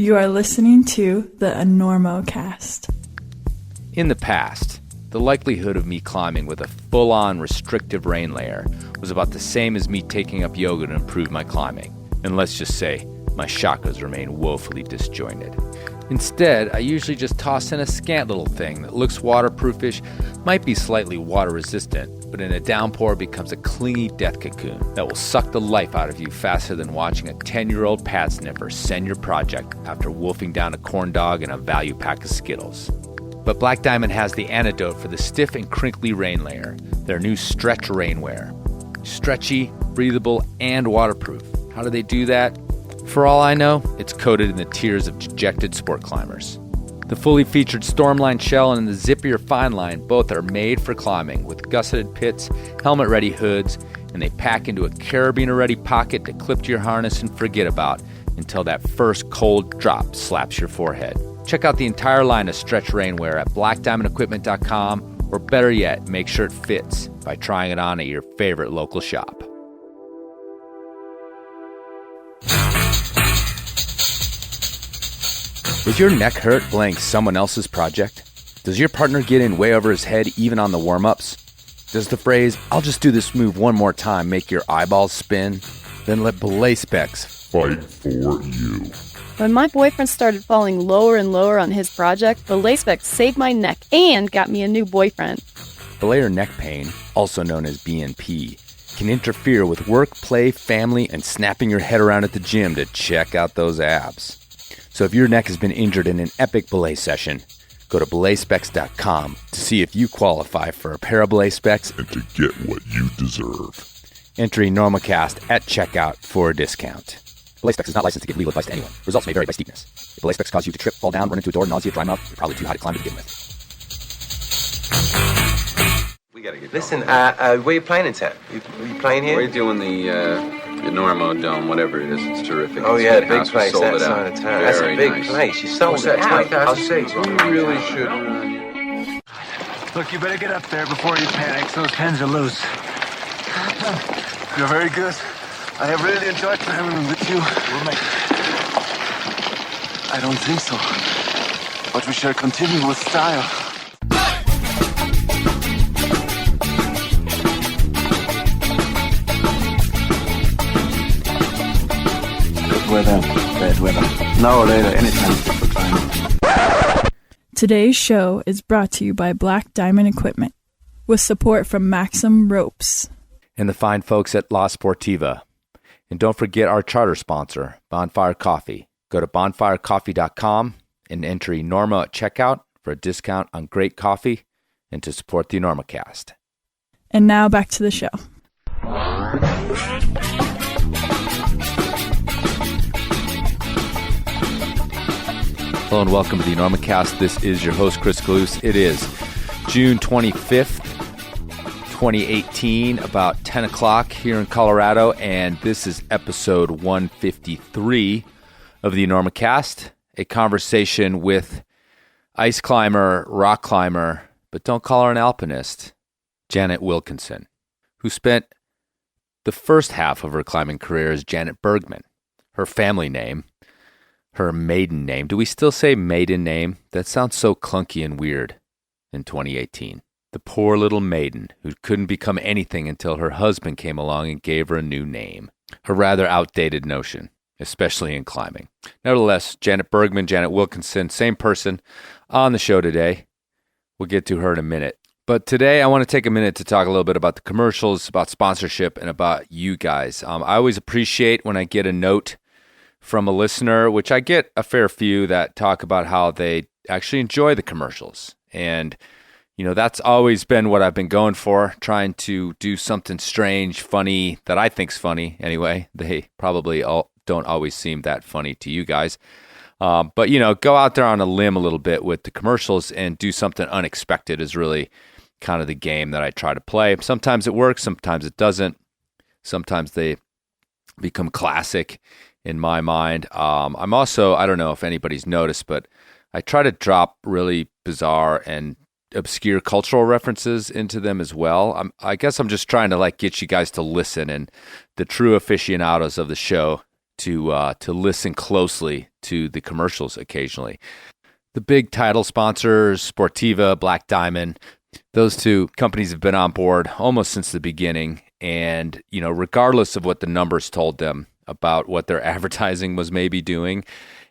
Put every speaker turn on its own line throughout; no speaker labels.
You are listening to the Enormocast.
In the past, the likelihood of me climbing with a full-on restrictive rain layer was about the same as me taking up yoga to improve my climbing. And let's just say, my chakras remain woefully disjointed. Instead, I usually just toss in a scant little thing that looks waterproofish, might be slightly water resistant, but in a downpour becomes a clingy death cocoon that will suck the life out of you faster than watching a 10-year-old pad sniffer send your project after wolfing down a corn dog and a value pack of Skittles. But Black Diamond has the antidote for the stiff and crinkly rain layer, their new Stretch Rainwear. Stretchy, breathable, and waterproof. How do they do that? For all I know, it's coated in the tears of dejected sport climbers. The fully featured Stormline shell and the zippier Fine Line both are made for climbing with gusseted pits, helmet-ready hoods, and they pack into a carabiner-ready pocket to clip to your harness and forget about until that first cold drop slaps your forehead. Check out the entire line of Stretch Rainwear at blackdiamondequipment.com, or better yet, make sure it fits by trying it on at your favorite local shop. Does your neck hurt playing someone else's project? Does your partner get in way over his head even on the warm-ups? Does the phrase, "I'll just do this move one more time," make your eyeballs spin? Then let Belay Specs fight for you.
When my boyfriend started falling lower and lower on his project, Belay Specs saved my neck and got me a new boyfriend.
Belay or neck pain, also known as BNP, can interfere with work, play, family, and snapping your head around at the gym to check out those abs. So if your neck has been injured in an epic belay session, go to belayspecs.com to see if you qualify for a pair of belay specs and to get what you deserve. Enter Enormocast at checkout for a discount. Belay Specs is not licensed to give legal advice to anyone. Results may vary by steepness. If Belay Specs cause you to trip, fall down, run into a door, nausea, dry mouth, you're probably too high to climb to begin with.
We gotta get
Listen, where you playing in town? You playing here?
We're doing the Enormo Dome, whatever it is. It's terrific.
Oh,
It's
yeah,
a
big
house. We
place
sold
that
it out.
side of town. That's a
Very
big
nice.
place. You sold
What's
it
that,
out.
20,000 seats?
You
really should.
Look, you better get up there before you panic. Those pens are loose. You're very good. I have really enjoyed climbing with you. We'll make it. I don't think so. But we shall continue with style. Good weather, bad weather. Now or later, anytime for climbing.
Today's show is brought to you by Black Diamond Equipment, with support from Maxim Ropes.
And the fine folks at La Sportiva. And don't forget our charter sponsor, Bonfire Coffee. Go to bonfirecoffee.com and enter Enormo at checkout for a discount on great coffee and to support the Enormocast.
And now back to the show.
Hello and welcome to the Enormocast. This is your host, Chris Galoose. It is June 25th, 2018, about 10 o'clock here in Colorado, and this is episode 153 of the Enormocast, a conversation with ice climber, rock climber, but don't call her an alpinist, Janet Wilkinson, who spent the first half of her climbing career as Janet Bergman. Her family name, her maiden name. Do we still say maiden name? That sounds so clunky and weird in 2018. The poor little maiden who couldn't become anything until her husband came along and gave her a new name. A rather outdated notion, especially in climbing. Nevertheless, Janet Bergman, Janet Wilkinson, same person on the show today. We'll get to her in a minute. But today I want to take a minute to talk a little bit about the commercials, about sponsorship, and about you guys. I always appreciate when I get a note from a listener, which I get a fair few that talk about how they actually enjoy the commercials. And you know, that's always been what I've been going for, trying to do something strange, funny, that I think's funny anyway. They probably don't always seem that funny to you guys. But, you know, go out there on a limb a little bit with the commercials and do something unexpected is really kind of the game that I try to play. Sometimes it works, sometimes it doesn't. Sometimes they become classic in my mind. I'm also, I don't know if anybody's noticed, but I try to drop really bizarre and obscure cultural references into them as well. I guess I'm just trying to like get you guys to listen and the true aficionados of the show to listen closely to the commercials occasionally. The big title sponsors, Sportiva, Black Diamond, those two companies have been on board almost since the beginning. And, regardless of what the numbers told them about what their advertising was maybe doing,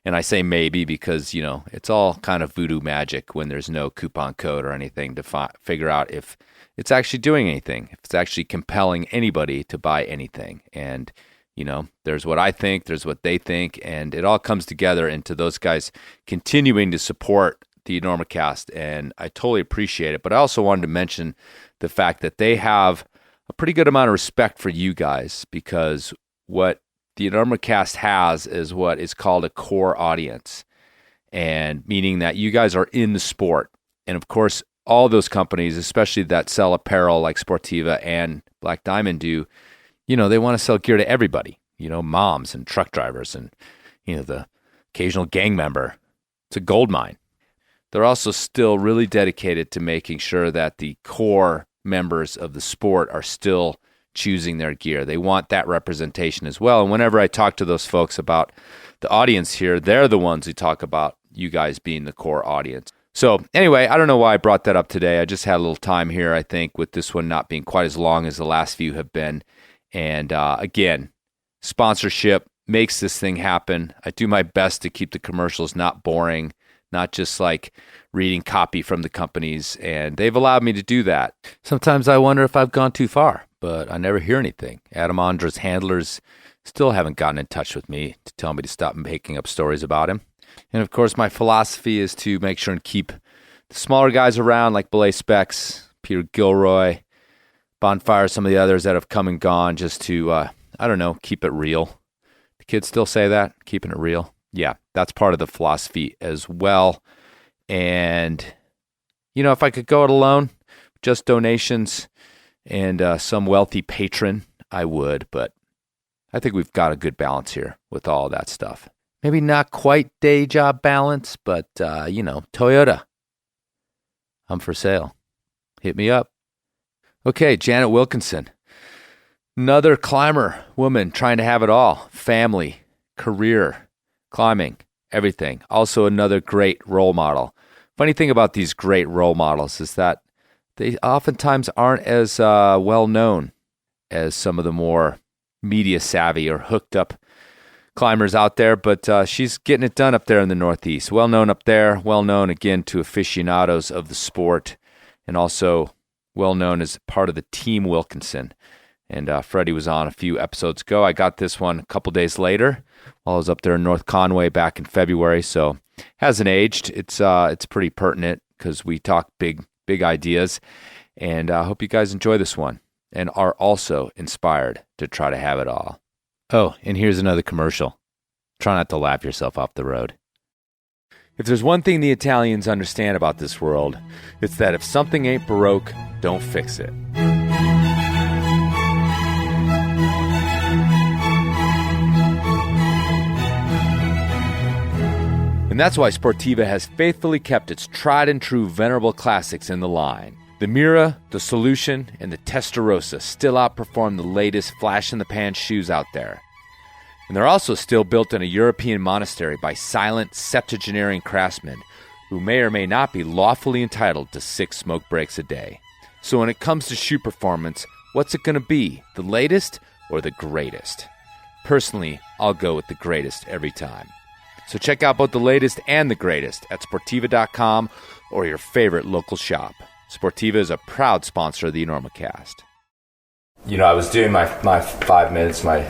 and I say maybe because, it's all kind of voodoo magic when there's no coupon code or anything to figure out if it's actually doing anything, if it's actually compelling anybody to buy anything. And, there's what I think, there's what they think, and it all comes together into those guys continuing to support the Enormocast, and I totally appreciate it. But I also wanted to mention the fact that they have a pretty good amount of respect for you guys, because what the Enormocast has is what is called a core audience, and meaning that you guys are in the sport. And of course, all those companies, especially that sell apparel like Sportiva and Black Diamond do, they want to sell gear to everybody, moms and truck drivers and, the occasional gang member. It's a gold mine. They're also still really dedicated to making sure that the core members of the sport are still choosing their gear. They want that representation as well. And whenever I talk to those folks about the audience here, they're the ones who talk about you guys being the core audience. So anyway, I don't know why I brought that up today. I just had a little time here, I think, with this one not being quite as long as the last few have been. And again, sponsorship makes this thing happen. I do my best to keep the commercials not boring, not just like reading copy from the companies, and they've allowed me to do that. Sometimes I wonder if I've gone too far, but I never hear anything. Adam Ondra's handlers still haven't gotten in touch with me to tell me to stop making up stories about him. And of course, my philosophy is to make sure and keep the smaller guys around, like Belay Specs, Peter Gilroy, Bonfire, some of the others that have come and gone, just to, keep it real. The kids still say that, keeping it real. Yeah, that's part of the philosophy as well. And, if I could go it alone, just donations and some wealthy patron, I would. But I think we've got a good balance here with all that stuff. Maybe not quite day job balance, but, Toyota. I'm for sale. Hit me up. Okay, Janet Wilkinson. Another climber woman trying to have it all. Family, career, climbing, everything. Also another great role model. Funny thing about these great role models is that they oftentimes aren't as well known as some of the more media savvy or hooked up climbers out there, but she's getting it done up there in the Northeast. Well known up there, well known again to aficionados of the sport, and also well known as part of the Team Wilkinson. And Freddie was on a few episodes ago. I got this one a couple days later while I was up there in North Conway back in February, so hasn't aged. It's pretty pertinent because we talk big ideas, and I hope you guys enjoy this one and are also inspired to try to have it all. Oh, and here's another commercial. Try not to laugh yourself off the road. If there's one thing the Italians understand about this world, it's that if something ain't baroque, don't fix it. And that's why Sportiva has faithfully kept its tried and true venerable classics in the line. The Mira, the Solution, and the Testarossa still outperform the latest flash-in-the-pan shoes out there. And they're also still built in a European monastery by silent septuagenarian craftsmen who may or may not be lawfully entitled to 6 smoke breaks a day. So when it comes to shoe performance, what's it going to be, the latest or the greatest? Personally, I'll go with the greatest every time. So check out both the latest and the greatest at Sportiva.com or your favorite local shop. Sportiva is a proud sponsor of the Enormocast. I was doing my 5 minutes, my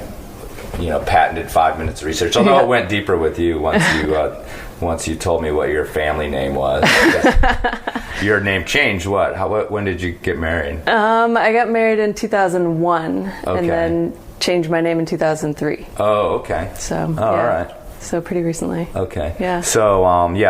patented 5 minutes of research. Although it went deeper with you once you told me what your family name was. Your name changed. When did you get married?
I got married in 2001, and then changed my name in 2003.
Oh, okay.
So,
all right.
So pretty recently.
Okay.
Yeah.
So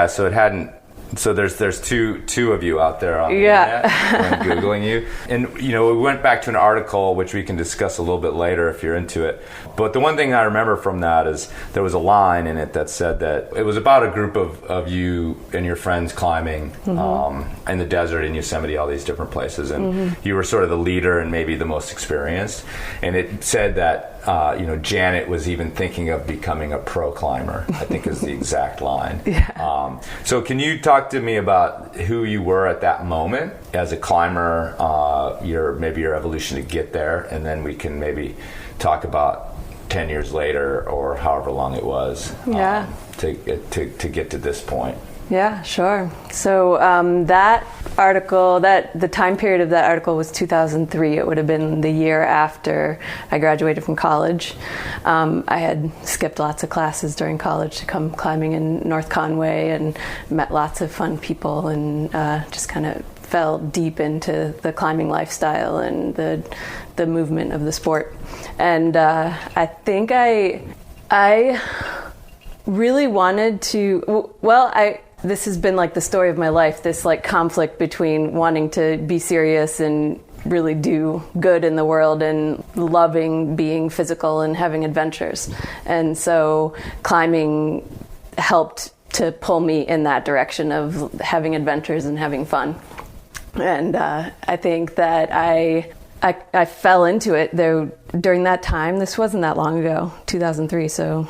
so it hadn't. So there's two of you out there on the internet when Googling you. And, we went back to an article, which we can discuss a little bit later if you're into it. But the one thing I remember from that is there was a line in it that said that it was about a group of you and your friends climbing in the desert, in Yosemite, all these different places. And you were sort of the leader and maybe the most experienced. And it said that Janet was even thinking of becoming a pro climber, I think is the exact line.
Yeah.
So can you talk to me about who you were at that moment as a climber, your evolution to get there, and then we can maybe talk about 10 years later or however long it was to get to this point.
Yeah, sure. So that article, the time period of that article was 2003. It would have been the year after I graduated from college. I had skipped lots of classes during college to come climbing in North Conway and met lots of fun people and just kind of fell deep into the climbing lifestyle and the movement of the sport. And I think I really wanted to, this has been like the story of my life, this like conflict between wanting to be serious and really do good in the world and loving being physical and having adventures. And so climbing helped to pull me in that direction of having adventures and having fun. And I think that I fell into it though during that time. This wasn't that long ago, 2003, so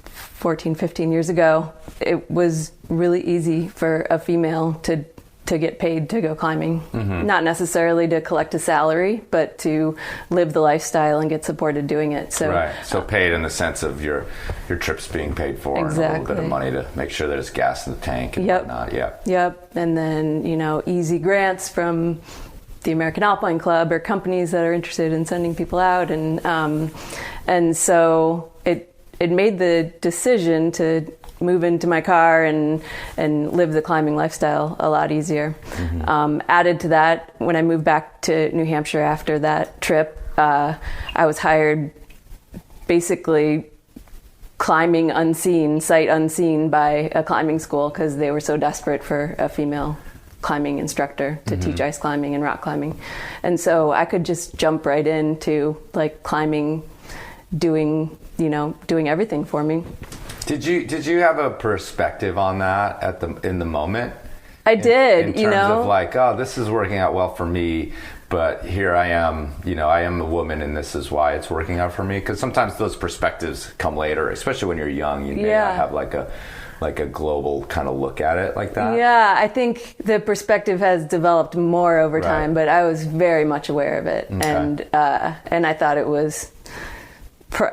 14, 15 years ago. It was really easy for a female to get paid to go climbing. Mm-hmm. Not necessarily to collect a salary, but to live the lifestyle and get supported doing it. So
right. So paid in the sense of your trips being paid for and a little bit of money to make sure there's gas in the tank and whatnot. Yeah. Yep.
And then, easy grants from the American Alpine Club or companies that are interested in sending people out. And so it made the decision to move into my car and live the climbing lifestyle a lot easier. Mm-hmm. Added to that, when I moved back to New Hampshire after that trip, I was hired basically climbing unseen, sight unseen by a climbing school because they were so desperate for a female climbing instructor to teach ice climbing and rock climbing. And so I could just jump right into like climbing, doing everything for me.
Did you have a perspective on that in the moment?
I did,
in terms of like, oh, this is working out well for me, but here I am, I am a woman and this is why it's working out for me. Because sometimes those perspectives come later, especially when you're young. You may not have like a global kind of look at it like that. Yeah,
I think the perspective has developed more over time, but I was very much aware of it. Okay. And I thought it was...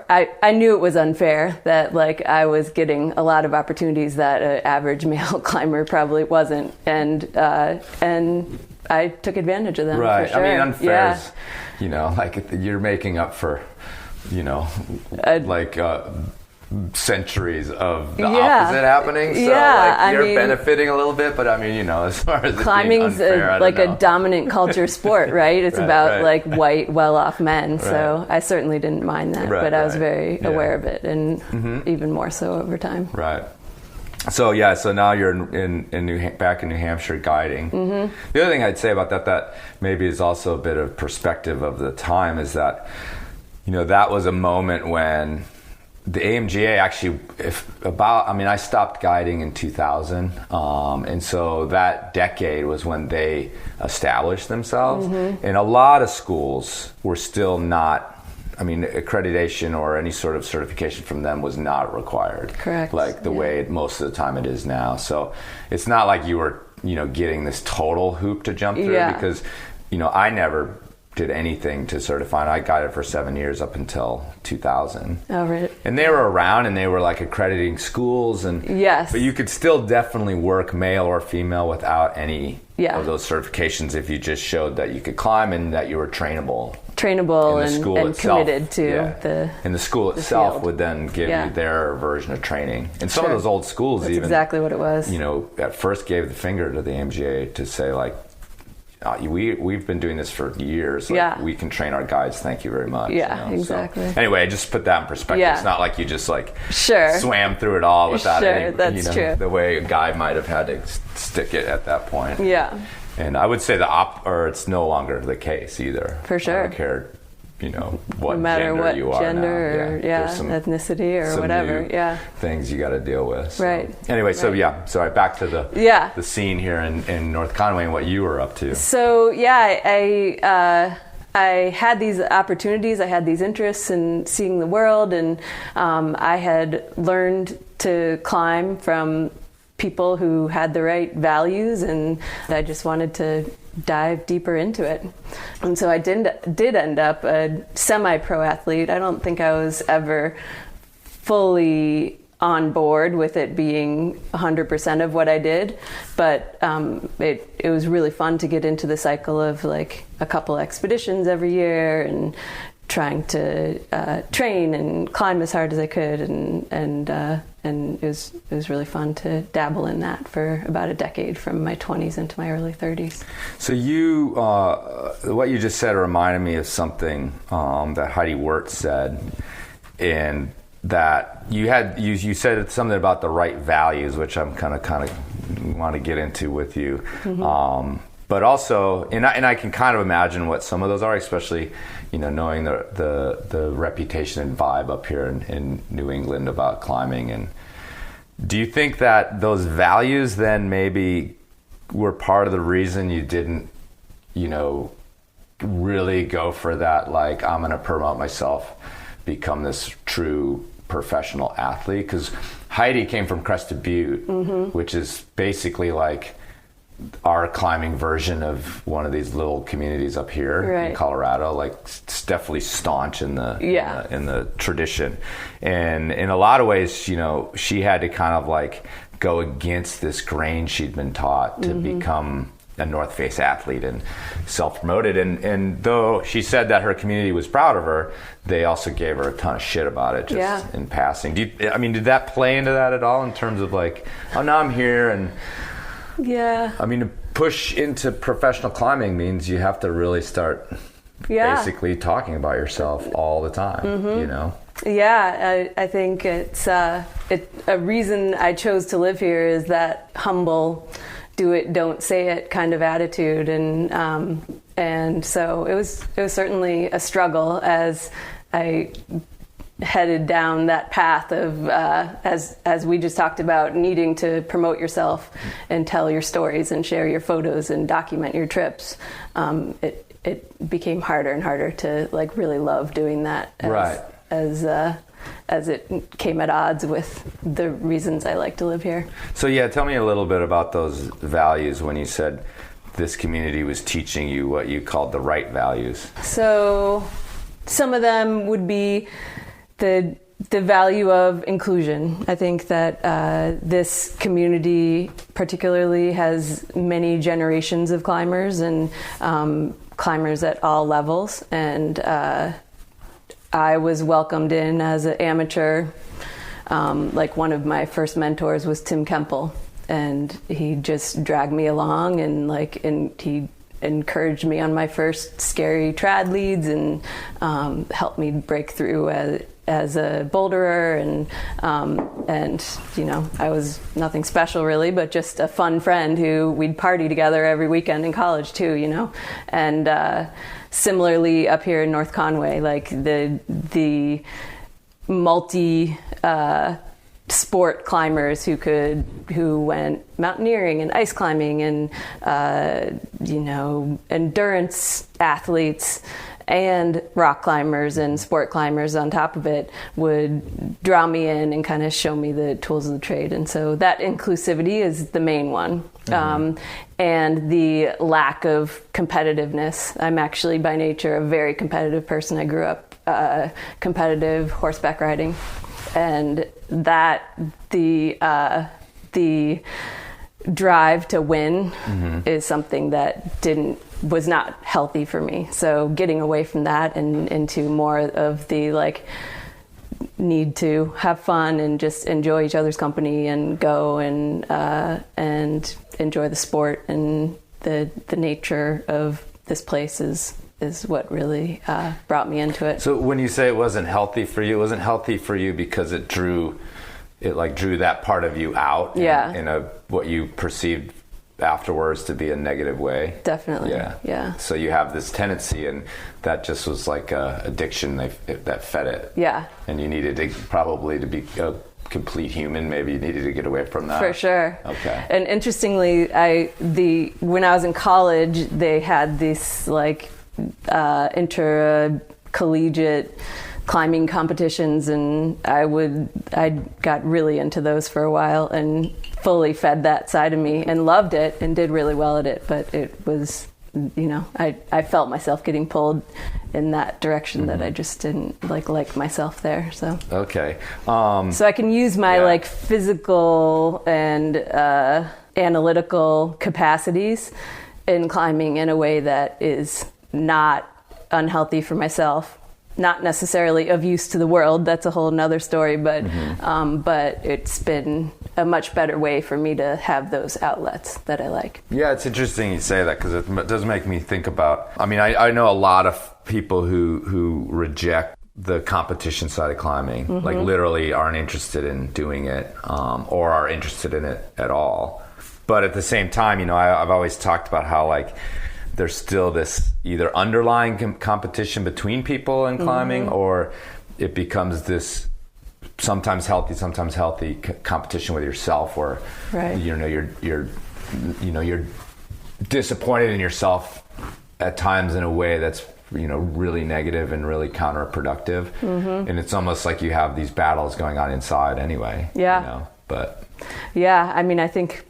I knew it was unfair that like I was getting a lot of opportunities that an average male climber probably wasn't, and I took advantage of them.
Right.
For sure.
I mean, unfair is, like you're making up for, centuries of the opposite happening. So you're benefiting a little bit, but I mean, as far as
climbing's a dominant culture sport, right? It's about like white, well-off men. So I certainly didn't mind that, but I was very aware of it, and even more so over time.
Right. So now you're back in New Hampshire guiding. Mm-hmm. The other thing I'd say about that maybe is also a bit of perspective of the time is that, that was a moment when the AMGA actually, I stopped guiding in 2000, and so that decade was when they established themselves. Mm-hmm. And a lot of schools were still not, accreditation or any sort of certification from them was not required.
Correct.
Like the way most of the time it is now. So it's not like you were, getting this total hoop to jump through because, I never did anything to certify. I guided for 7 years up until 2000.
Oh, right.
And they were around and they were like accrediting schools but you could still definitely work male or female without any of those certifications if you just showed that you could climb and that you were trainable and committed to and the school itself would then give you their version of training. And some of those old schools
That's exactly what it was.
At first gave the finger to the AMGA to say like, we've been doing this for years. We can train our guides. Thank you very much.
Yeah, exactly.
So, anyway, just put that in perspective. Yeah. It's not like you just swam through it all without any.
That's true.
The way a guide might have had to stick it at that point.
Yeah.
And I would say it's no longer the case either.
For sure.
I don't care. What
no matter
gender
what
you are
gender
now.
or ethnicity or whatever.
Things you got to deal with. So.
Right.
Anyway, so back to the scene here in North Conway and what you were up to.
So I I had these opportunities, I had these interests in seeing the world, and I had learned to climb from people who had the right values, and I just wanted to dive deeper into it. And so I did end up a semi-pro athlete. I don't think I was ever fully on board with it being 100% of what I did, but it was really fun to get into the cycle of like a couple expeditions every year and trying to train and climb as hard as I could, and it was really fun to dabble in that for about a decade, from my 20s into my early 30s.
So you, what you just said reminded me of something that Heidi Wirtz said, and that you said something about the right values, which I'm kind of want to get into with you. Mm-hmm. But also, and I can kind of imagine what some of those are, especially, knowing the reputation and vibe up here in New England about climbing. And do you think that those values then maybe were part of the reason you didn't, really go for that, like, I'm going to promote myself, become this true professional athlete? Because Heidi came from Crested Butte, mm-hmm. which is basically like our climbing version of one of these little communities up here in Colorado. Like, it's definitely staunch in the tradition, and in a lot of ways, she had to kind of like go against this grain she'd been taught to mm-hmm. become a North Face athlete and self-promoted. And though she said that her community was proud of her, they also gave her a ton of shit about it just in passing. Did that play into that at all, in terms of like, oh, now I'm here? And to push into professional climbing means you have to really start basically talking about yourself all the time, mm-hmm.
Yeah, I think it's a reason I chose to live here is that humble, do it, don't say it kind of attitude, and so it was certainly a struggle as I headed down that path of as we just talked about, needing to promote yourself and tell your stories and share your photos and document your trips. It became harder and harder to like really love doing that as it came at odds with the reasons I like to live here.
So tell me a little bit about those values when you said this community was teaching you what you called the right values.
So some of them would be the value of inclusion. I think that this community particularly has many generations of climbers and climbers at all levels, and I was welcomed in as an amateur. Like, one of my first mentors was Tim Kemple, and he just dragged me along and he encouraged me on my first scary trad leads and helped me break through as a boulderer, and I was nothing special really, but just a fun friend who we'd party together every weekend in college too, and similarly up here in North Conway, like the multi sport climbers who went mountaineering and ice climbing and endurance athletes and rock climbers and sport climbers on top of it would draw me in and kind of show me the tools of the trade. And so that inclusivity is the main one. Mm-hmm. And the lack of competitiveness. I'm actually by nature a very competitive person. I grew up competitive horseback riding, and that the drive to win mm-hmm. is something that was not healthy for me. So getting away from that and into more of the need to have fun and just enjoy each other's company and go and enjoy the sport and the nature of this place is what really brought me into it.
So when you say it wasn't healthy for you, it wasn't healthy for you because it drew that part of you out in what you perceived afterwards to be a negative way.
Definitely. Yeah.
So you have this tendency, and that just was like a addiction that fed it.
Yeah.
And you needed to be a complete human. Maybe you needed to get away from that.
For sure.
Okay.
And interestingly, when I was in college, they had this intercollegiate climbing competitions, and I got really into those for a while and fully fed that side of me and loved it and did really well at it. But it was, I felt myself getting pulled in that direction that I just didn't like myself there. So
okay,
so I can use my physical and analytical capacities in climbing in a way that is not unhealthy for myself. Not necessarily of use to the world. That's a whole nother story. But but it's been a much better way for me to have those outlets that I like.
Yeah, it's interesting you say that, because it does make me think about. I mean, I know a lot of people who reject the competition side of climbing, like literally aren't interested in doing it, or are interested in it at all. But at the same time, I've always talked about how like there's still this either underlying competition between people in climbing, or it becomes this sometimes healthy competition with yourself, where you're disappointed in yourself at times in a way that's really negative and really counterproductive, and it's almost like you have these battles going on inside anyway. But
I mean, I think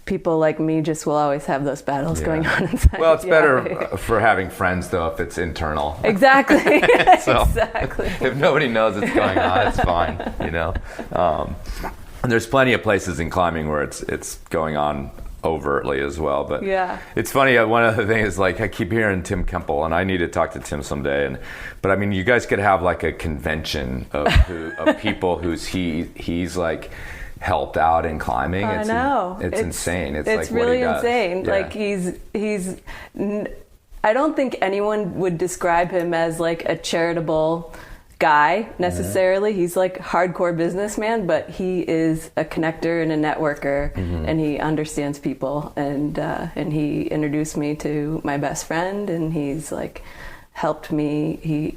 people like me just will always have those battles going on inside.
Well, it's better for having friends, though, if it's internal.
Exactly.
So,
exactly.
If nobody knows it's going on, it's fine, And there's plenty of places in climbing where it's going on overtly as well. But it's funny. One other thing is, like, I keep hearing Tim Kemple, and I need to talk to Tim someday. But I mean, you guys could have like a convention of people he's like helped out in climbing.
I know.
It's insane. It's like
really
what he does.
insane. Like he's I don't think anyone would describe him as like a charitable guy necessarily. He's like hardcore businessman, but he is a connector and a networker, and he understands people, and he introduced me to my best friend, and he's like helped me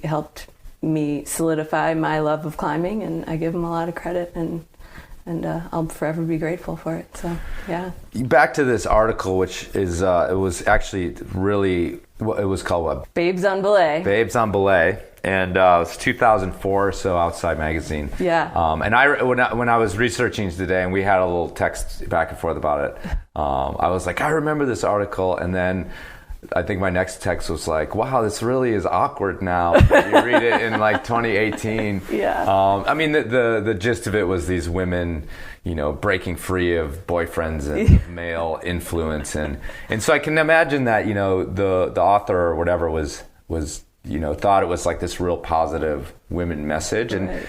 solidify my love of climbing, and I give him a lot of credit, and I'll forever be grateful for it. So, yeah.
Back to this article, which is, it was actually really, it was called what?
Babes on Belay.
Babes on Belay. And it was 2004 or so, Outside Magazine.
Yeah.
And when I was researching today, and we had a little text back and forth about it, I was like, I remember this article. And then I think my next text was like, wow, this really is awkward now. You read it in like 2018.
Yeah.
I mean, the gist of it was these women, breaking free of boyfriends and male influence. And so I can imagine that, the author or whatever was thought it was like this real positive women message. And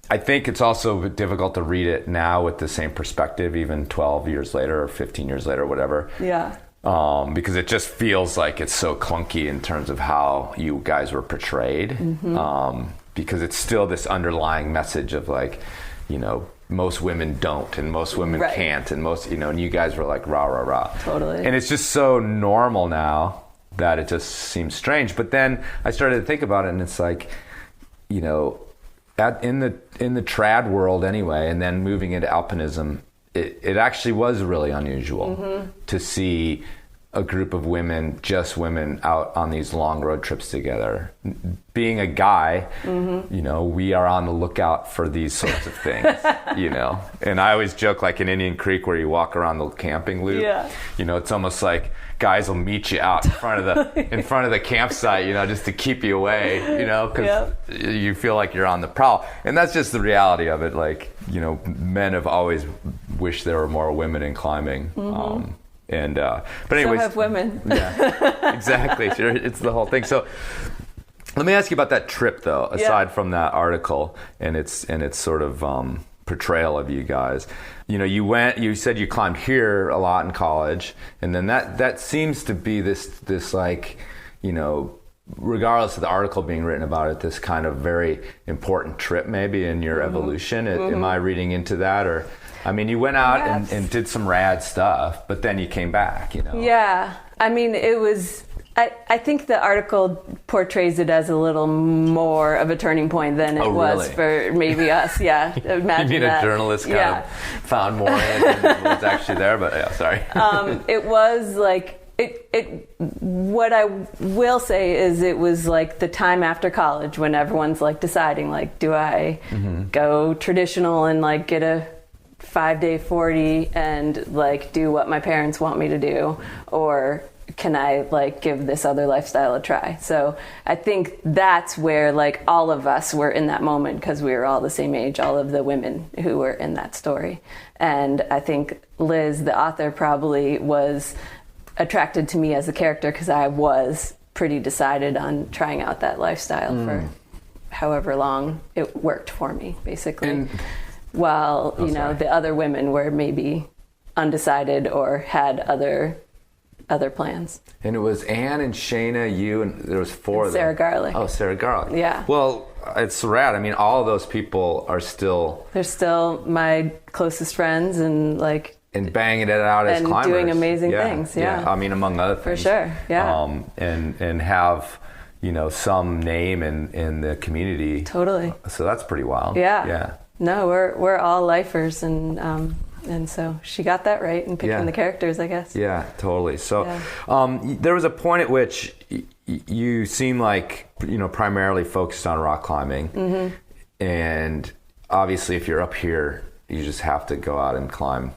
I think it's also difficult to read it now with the same perspective, even 12 years later or 15 years later, whatever.
Yeah.
Because it just feels like it's so clunky in terms of how you guys were portrayed. Because it's still this underlying message of like, most women don't, and most women can't, and most, and you guys were like, rah, rah, rah. Totally. And it's just so normal now that it just seems strange. But then I started to think about it, and it's like, in the trad world anyway, and then moving into alpinism, it actually was really unusual to see a group of women, just women, out on these long road trips together. Being a guy, we are on the lookout for these sorts of things, And I always joke, like in Indian Creek where you walk around the camping loop, it's almost like guys will meet you out in front of the campsite, just to keep you away, because you feel like you're on the prowl. And that's just the reality of it. Like, men have always wished there were more women in climbing. But anyways,
so have women.
Yeah, exactly. It's the whole thing. So let me ask you about that trip, though, aside from that article and its sort of portrayal of you guys. You said you climbed here a lot in college, and then that seems to be this like, regardless of the article being written about it, this kind of very important trip maybe in your evolution. Am I reading into that? Or, I mean, you went out and did some rad stuff, but then you came back,
Yeah. I mean, it was, I think the article portrays it as a little more of a turning point than it was for maybe us. Yeah. Imagine
you mean a journalist kind of found more in it than was actually there, but sorry.
It was like, what I will say is it was like the time after college when everyone's like deciding, like, do I go traditional and like get a 5-day 40 and like do what my parents want me to do, or can I like give this other lifestyle a try? So I think that's where like all of us were in that moment, because we were all the same age, all of the women who were in that story. And I think Liz, the author, probably was attracted to me as a character because I was pretty decided on trying out that lifestyle for however long it worked for me, basically. While, the other women were maybe undecided or had other plans.
And it was Anne and Shayna, you, and there was 4 of them.
Sarah Garlick.
Oh, Sarah Garlick.
Yeah.
Well, it's rad. I mean, all of those people are still...
They're still my closest friends and like...
And banging it out as climbers.
And doing amazing things, yeah.
I mean, among other things.
For sure, yeah.
And have, some name in the community.
Totally.
So that's pretty wild.
Yeah.
Yeah.
No, we're all lifers, and so she got that right in picking the characters, I guess.
Yeah, totally. So there was a point at which you seem like, primarily focused on rock climbing. And obviously if you're up here, you just have to go out and climb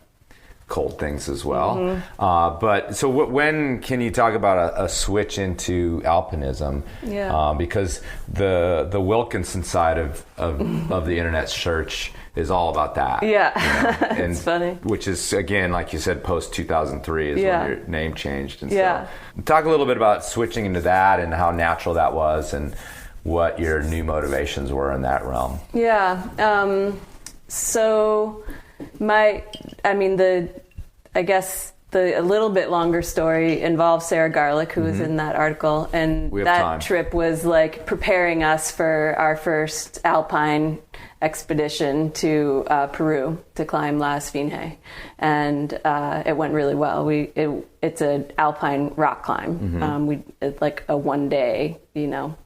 cold things as well. But so when can you talk about a switch into alpinism?
Yeah.
Because the Wilkinson side of the internet search is all about that.
Yeah.
And
it's funny.
Which is, again, like you said, post 2003 is when your name changed. And
yeah.
So talk a little bit about switching into that and how natural that was and what your new motivations were in that realm.
Yeah. So a little bit longer story involves Sarah Garlick, who was in that article, and that trip was like preparing us for our first alpine expedition to Peru to climb La Esfinge, and it went really well. It's an alpine rock climb. It's like a 1-day, 5-9,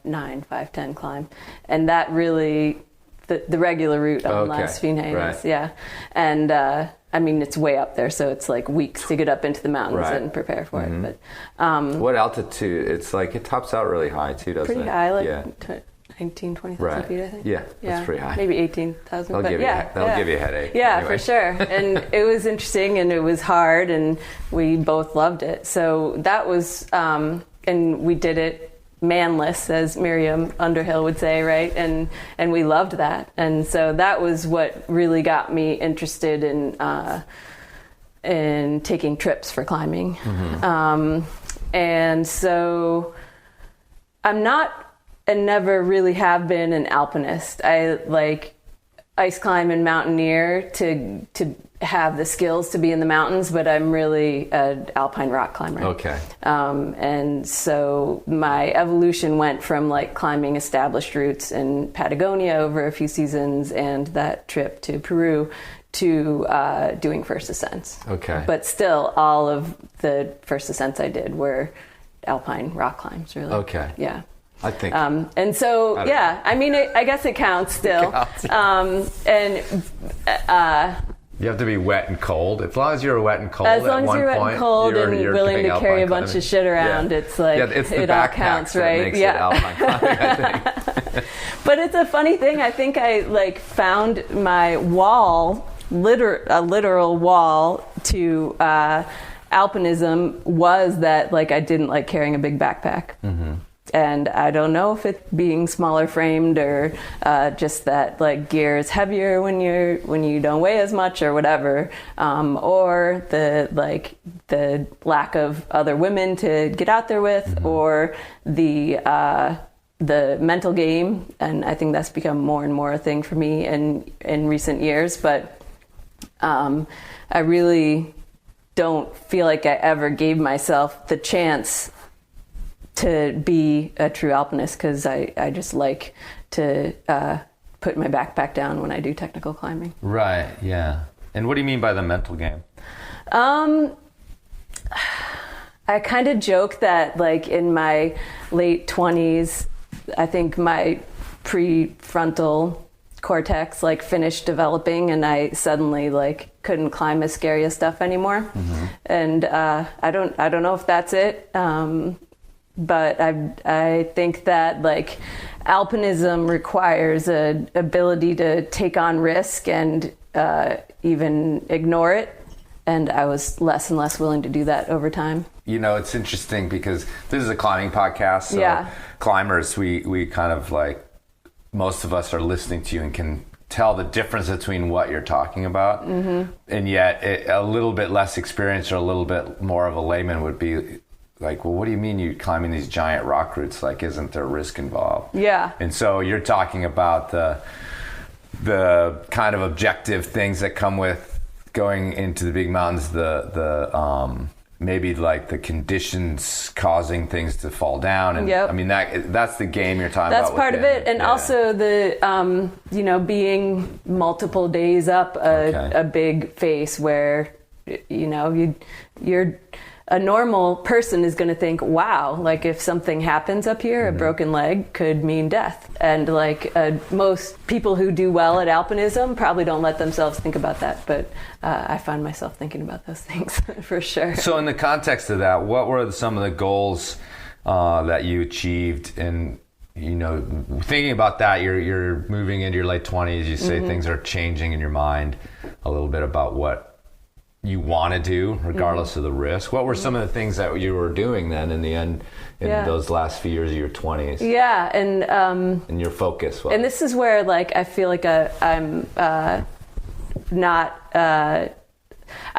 5-10 climb, and that really the regular route on La Esfinge is, and it's way up there, so it's like weeks to get up into the mountains and prepare for it. But
what altitude? It's like it tops out really high too, doesn't it?
Pretty high, like 19,000, 20,000 feet, I think.
Yeah, that's pretty high.
Maybe 18,000.
That'll give you a headache.
Yeah,
anyway.
for sure. And it was interesting, and it was hard, and we both loved it. So that was, and we did it manless, as Miriam Underhill would say, right? And we loved that. And so that was what really got me interested in taking trips for climbing. And so I'm not, and never really have been, an alpinist. I like ice climb and mountaineer to have the skills to be in the mountains, but I'm really an alpine rock climber.
Okay.
And so my evolution went from like climbing established routes in Patagonia over a few seasons and that trip to Peru to doing first ascents. Okay. But still, all of the first ascents I did were alpine rock climbs, really.
Okay.
Yeah.
I think.
And so, I guess it counts still.
You have to be wet and cold. As long as you're wet and cold,
as long as you're wet and cold and willing to carry a bunch of shit around, it's like
it's the
it all counts, right?
Makes it alpine climbing, I think.
But it's a funny thing. I think I like found my wall, a literal wall to alpinism was that like I didn't like carrying a big backpack. And I don't know if it's being smaller framed or just that like gear is heavier when you don't weigh as much or whatever, or the lack of other women to get out there with, or the mental game. And I think that's become more and more a thing for me in recent years. But I really don't feel like I ever gave myself the chance to be a true alpinist, because I just like to put my backpack down when I do technical climbing.
Right, yeah. And what do you mean by the mental game?
I kind of joke that like in my late 20s, I think my prefrontal cortex like finished developing and I suddenly like couldn't climb as scary as stuff anymore. And I don't know if that's it, but I think that like alpinism requires an ability to take on risk and even ignore it. And I was less and less willing to do that over time.
You know, it's interesting because this is a climbing podcast. So climbers, we kind of like, most of us are listening to you and can tell the difference between what you're talking about. And yet a little bit less experienced or a little bit more of a layman would be like, well, what do you mean you're climbing these giant rock routes? Like, isn't there risk involved? Yeah. And so you're talking about the kind of objective things that come with going into the big mountains, the maybe like the conditions causing things to fall down, and I mean that's the game you're talking about. That's
part of it, and also the you know, being multiple days up a big face where you know you're a normal person is going to think, wow, like if something happens up here, a broken leg could mean death. And like most people who do well at alpinism probably don't let themselves think about that. But I find myself thinking about those things for sure.
So in the context of that, what were some of the goals that you achieved? And, you know, thinking about that, you're moving into your late 20s. You say things are changing in your mind a little bit about what you want to do regardless of the risk. What were some of the things that you were doing then in the end in those last few years of your 20s? Yeah, and your focus was?
And this is where like I feel like I'm not I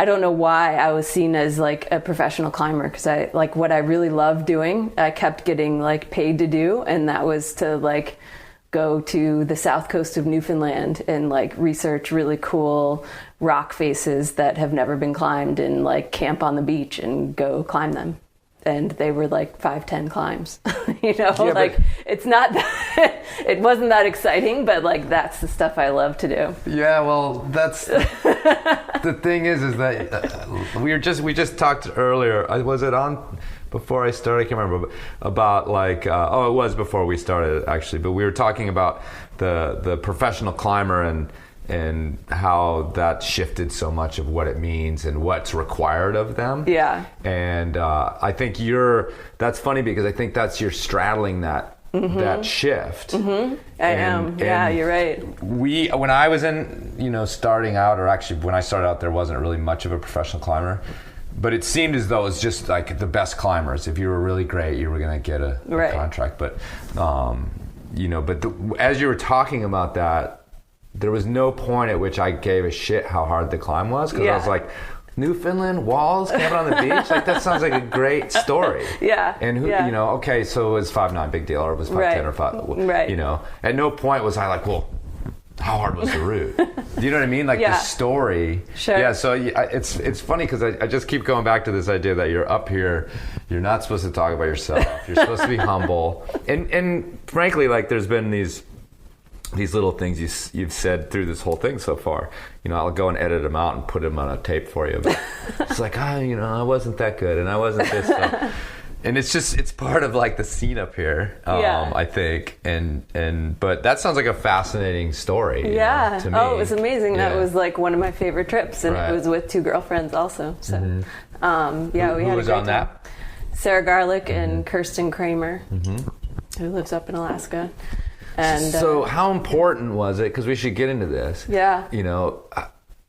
don't know why I was seen as like a professional climber, because I like what I really loved doing I kept getting like paid to do, and that was to like go to the south coast of Newfoundland and like research really cool rock faces that have never been climbed and like camp on the beach and go climb them. And they were like 5-10 climbs, you know, like it's not that, it wasn't that exciting, but like that's the stuff I love to do.
Yeah, well, that's the thing is that we just talked earlier. Was it on before I started? I can't remember, about like it was before we started actually. But we were talking about the professional climber and how that shifted so much of what it means and what's required of them. Yeah. And I think that's funny because I think you're straddling that that shift. I
am. Yeah, you're right.
When I was starting out, or actually when I started out, there wasn't really much of a professional climber. But it seemed as though it was just like the best climbers. If you were really great, you were going to get a contract. But, as you were talking about that, there was no point at which I gave a shit how hard the climb was. Because I was like, Newfoundland, walls, camping on the beach? Like, that sounds like a great story. And, okay, so it was 5'9", big deal, or it was 5'10", or 5, you know. At no point was I like, well, how hard was the route? Do you know what I mean? Like the story. Yeah, so it's funny because I just keep going back to this idea that you're up here, you're not supposed to talk about yourself, you're supposed to be humble. And frankly, like there's been these little things you've said through this whole thing so far. You know, I'll go and edit them out and put them on a tape for you. But it's like, I wasn't that good and I wasn't this stuff. And it's part of like the scene up here, I think. But that sounds like a fascinating story. To me.
Oh, it was amazing. That was like one of my favorite trips, and it was with 2 girlfriends also. So, we had
who was on that?
Sarah Garlick and Kirsten Kramer, who lives up in Alaska. And
so, how important was it? Because we should get into this. Yeah. You know,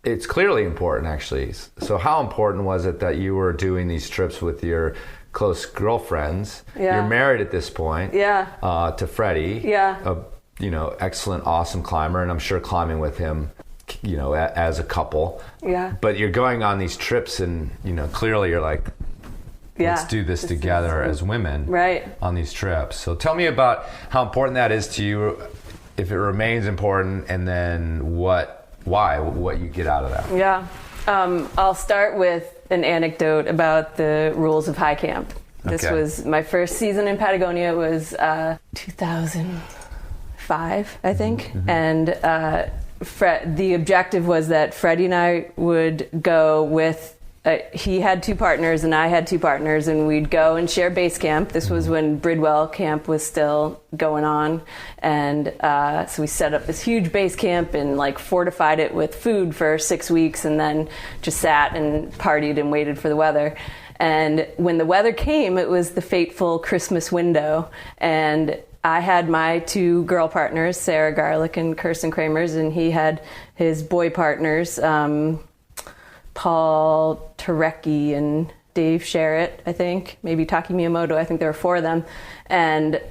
it's clearly important, actually. So, how important was it that you were doing these trips with your close girlfriends? You're married at this point. To Freddie. Excellent, awesome climber, and I'm sure climbing with him, as a couple. But you're going on these trips, and clearly you're like, let's do this together as women on these trips. So tell me about how important that is to you, if it remains important, and then what you get out of that.
I'll start with an anecdote about the rules of high camp. This was my first season in Patagonia. It was 2005, I think. And the objective was that Freddie and I would go with he had 2 partners and I had 2 partners, and we'd go and share base camp. This was when Bridwell Camp was still going on, and so we set up this huge base camp and like fortified it with food for 6 weeks, and then just sat and partied and waited for the weather. And when the weather came, it was the fateful Christmas window, and I had my 2 girl partners, Sarah Garlick and Kirsten Kramers, and he had his boy partners, Paul Tarecki and Dave Sherritt, I think, maybe Taki Miyamoto. I think there were 4 of them. And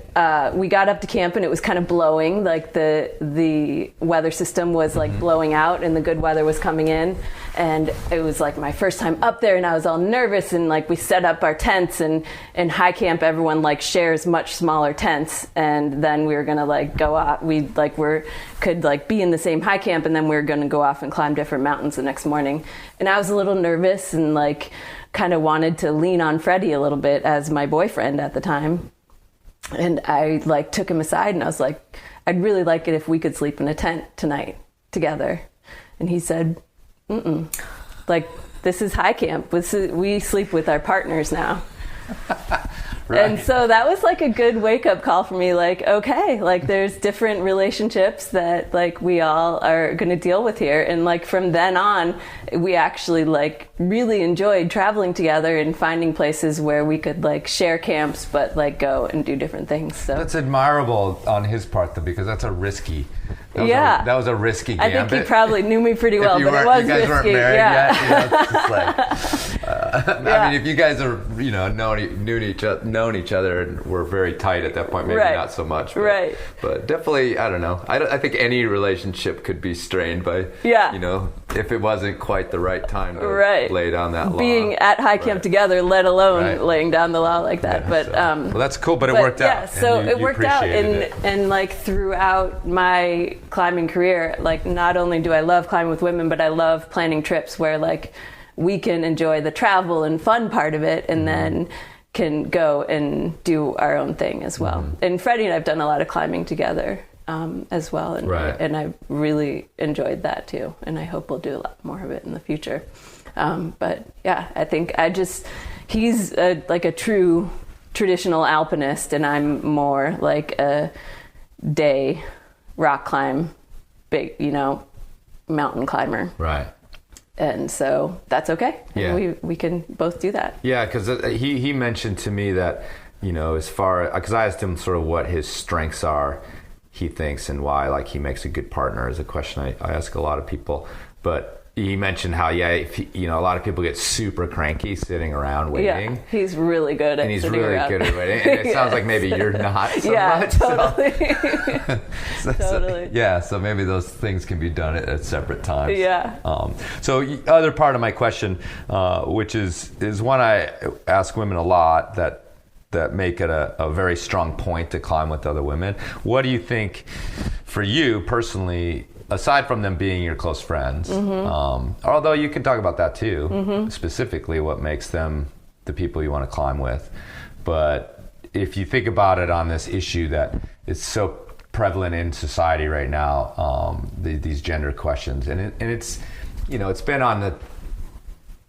we got up to camp, and it was kind of blowing. Like the weather system was like blowing out, and the good weather was coming in. And it was like my first time up there, and I was all nervous. And like we set up our tents, and in high camp, everyone like shares much smaller tents. And then we were gonna like go out. We like could like be in the same high camp, and then we were gonna go off and climb different mountains the next morning. And I was a little nervous and like kind of wanted to lean on Freddie a little bit as my boyfriend at the time. And I like took him aside, and I was like, I'd really like it if we could sleep in a tent tonight together. And he said, like, this is high camp. We sleep with our partners now. Right. And so that was like a good wake up call for me. Like, okay, like there's different relationships that like we all are going to deal with here. And like from then on, we actually like really enjoyed traveling together and finding places where we could like share camps, but like go and do different things. So
that's admirable on his part, though, because that's a risky. That was a risky gambit.
I think he probably knew me pretty well, but it was risky.
You guys weren't married yet. It's just like, I mean, if you guys are, known each other and were very tight at that point, maybe not so much. But, but definitely, I don't know. I think any relationship could be strained by, if it wasn't quite the right time to lay down that law.
Being at high camp together, let alone laying down the law like that.
Well, that's cool, but it worked out.
Yeah, so it worked out, and like throughout my climbing career, like not only do I love climbing with women, but I love planning trips where like we can enjoy the travel and fun part of it, and then can go and do our own thing as well. And Freddie and I have done a lot of climbing together as well, and I really enjoyed that too, and I hope we'll do a lot more of it in the future. But yeah, I think he's like a true traditional alpinist, and I'm more like a day rock climb, big, mountain climber.
Right.
And so that's okay.
Yeah.
We can both do that.
Yeah, because he mentioned to me that, as far, because I asked him sort of what his strengths are, he thinks, and why like he makes a good partner is a question I ask a lot of people. But he mentioned how, a lot of people get super cranky sitting around waiting. Yeah,
he's really good at sitting around.
And he's really good at waiting. And it sounds like maybe you're not so much.
Totally. Totally.
So maybe those things can be done at separate times.
Yeah.
So other part of my question, which is one I ask women a lot that make it a very strong point to climb with other women. What do you think, for you personally, aside from them being your close friends, although you can talk about that too, specifically what makes them the people you want to climb with. But if you think about it on this issue that is so prevalent in society right now, these gender questions, and it's, it's been on the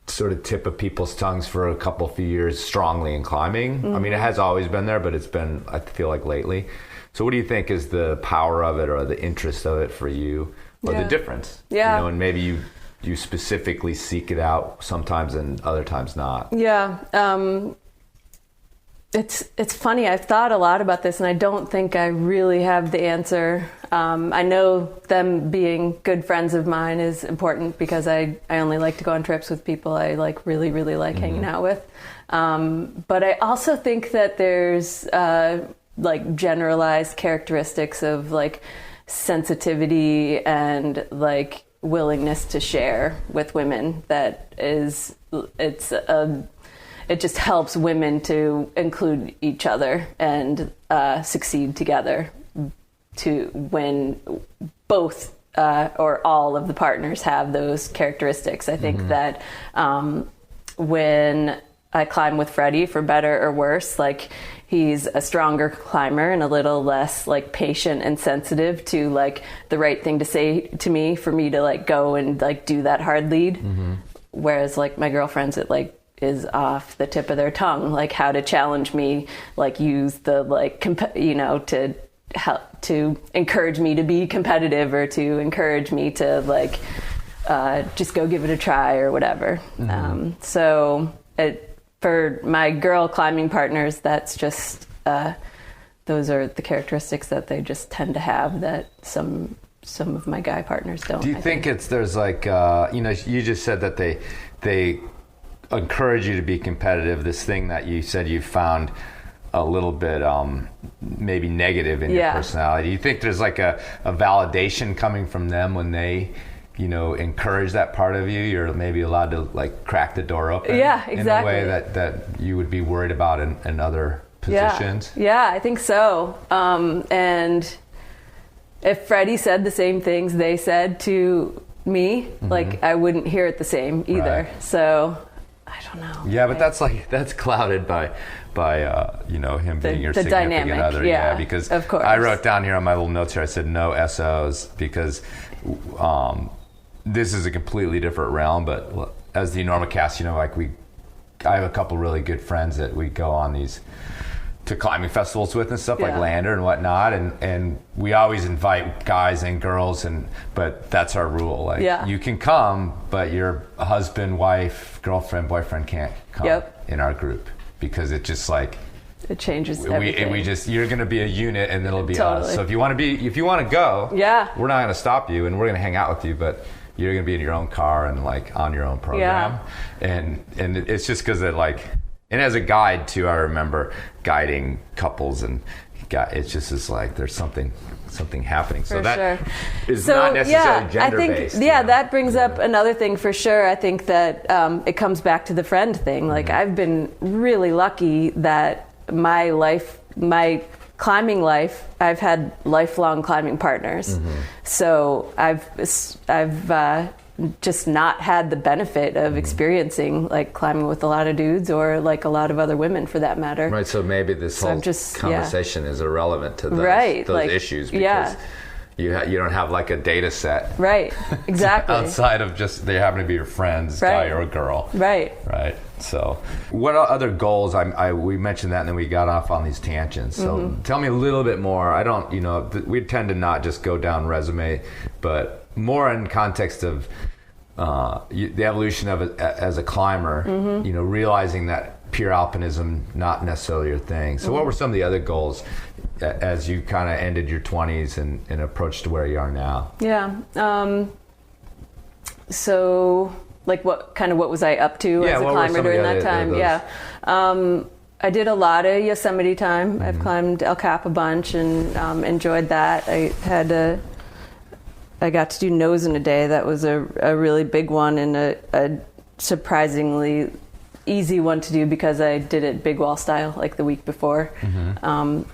sort of tip of people's tongues for a few years strongly in climbing. I mean, it has always been there, but it's been, I feel like, lately. So what do you think is the power of it, or the interest of it for you, or the difference?
Yeah.
And maybe you specifically seek it out sometimes and other times not.
Yeah. It's funny. I've thought a lot about this, and I don't think I really have the answer. I know them being good friends of mine is important because I only like to go on trips with people I like really, really like hanging out with. But I also think that there's like generalized characteristics of like sensitivity and like willingness to share with women that is, it just helps women to include each other and succeed together to when both or all of the partners have those characteristics. I think that when I climb with Freddie, for better or worse, like he's a stronger climber and a little less like patient and sensitive to like the right thing to say to me for me to like go and like do that hard lead. whereas like my girlfriends, it like is off the tip of their tongue, like how to challenge me, like use the like to help to encourage me to be competitive, or to encourage me to like just go give it a try or whatever. So for my girl climbing partners, that's just those are the characteristics that they just tend to have that some of my guy partners don't.
Do you think there's like you just said that they encourage you to be competitive, this thing that you said you found a little bit maybe negative in your personality? Do you think there's like a validation coming from them when they encourage that part of you? You're maybe allowed to like crack the door open in a way that you would be worried about in other positions?
Yeah, I think so. And if Freddie said the same things they said to me, like I wouldn't hear it the same either.
Right.
So I don't know.
Yeah, but that's clouded by him being your significant
dynamic,
other. Yeah, because
of course.
I wrote down here on my little notes here, I said no SOs, because this is a completely different realm. But as the Enormocast, I have a couple really good friends that we go on these to climbing festivals with and stuff, like Lander and whatnot, and we always invite guys and girls, but that's our rule. Like you can come, but your husband, wife, girlfriend, boyfriend can't come in our group, because it just like
it changes everything.
We just, you're going to be a unit, and it'll be us. So if you want to go, we're not going to stop you, and we're going to hang out with you, but you're going to be in your own car and like on your own program. And it's just because it like. And as a guide too, I remember guiding couples, and it's just is like there's something happening. So that is not necessarily gender-based.
I think that brings up another thing for sure. I think that it comes back to the friend thing. Like I've been really lucky that my climbing life, I've had lifelong climbing partners. So I've just not had the benefit of experiencing like climbing with a lot of dudes, or like a lot of other women for that matter.
Right. So maybe this whole conversation is irrelevant to those issues, because you don't have like a data set.
Right. Exactly.
Outside of just they happen to be your friends, guy or a girl.
Right.
Right. So what other goals? We mentioned that, and then we got off on these tangents. So tell me a little bit more. I don't, we tend to not just go down resume, but more in context of the evolution of it as a climber, realizing that pure alpinism, not necessarily your thing. So what were some of the other goals as you kind of ended your 20s and approached to where you are now?
Yeah. So like what was I up to as a climber during that time? I did a lot of Yosemite time. I've climbed El Cap a bunch and enjoyed that. I got to do Nose in a Day. That was a really big one, and a surprisingly easy one to do, because I did it big wall style like the week before. And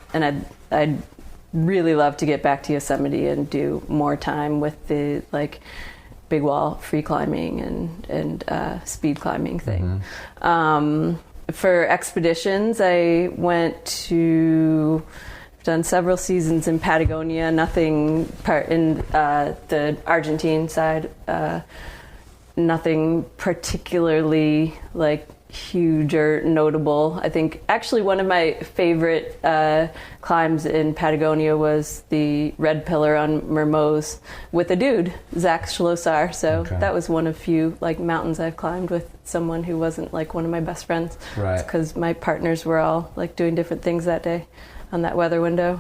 I'd really love to get back to Yosemite and do more time with the like big wall free climbing and speed climbing thing. For expeditions, I went to... done several seasons in Patagonia, nothing in the Argentine side, nothing particularly like huge or notable. I think actually one of my favorite climbs in Patagonia was the Red Pillar on Mermoz with a dude, Zach Schlosar. So that was one of few like mountains I've climbed with someone who wasn't like one of my best friends. Right. Because my partners were all like doing different things that day on that weather window.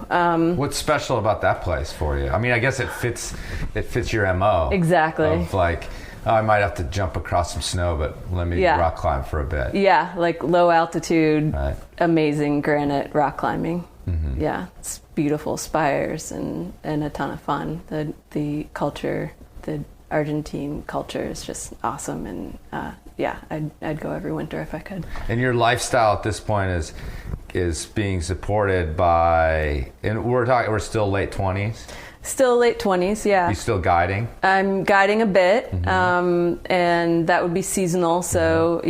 What's special about that place for you? I mean, I guess it fits your MO.
Exactly.
Of like, I might have to jump across some snow, but let me rock climb for a bit.
Yeah, like low altitude, amazing granite rock climbing. Yeah, it's beautiful spires and a ton of fun. The culture, the Argentine culture is just awesome, and I'd go every winter if I could. And
your lifestyle at this point is being supported by, and we're still late 20s?
Still late 20s, yeah.
You still guiding?
I'm guiding a bit, and that would be seasonal. So,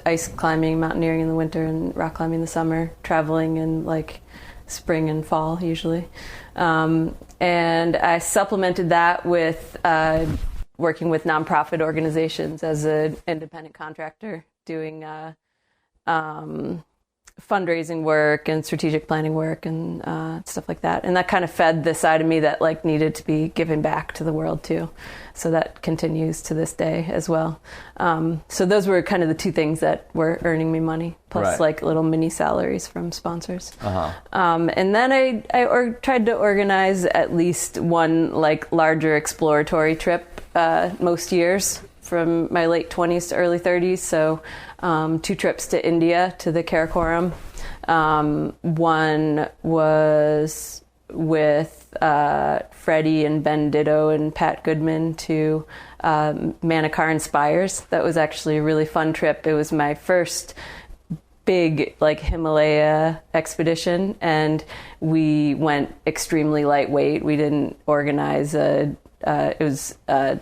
ice climbing, mountaineering in the winter, and rock climbing in the summer, traveling in like spring and fall usually. And I supplemented that with working with nonprofit organizations as an independent contractor, doing fundraising work and strategic planning work and stuff like that. And that kind of fed the side of me that like needed to be given back to the world too. So that continues to this day as well. So those were kind of the two things that were earning me money, plus like little mini salaries from sponsors. And then I tried to organize at least one like larger exploratory trip most years from my late 20s to early 30s. So 2 trips to India, to the Karakoram. One was with Freddie and Ben Ditto and Pat Goodman to Manakar and Spires. That was actually a really fun trip. It was my first big like Himalaya expedition, and we went extremely lightweight. We didn't organize it was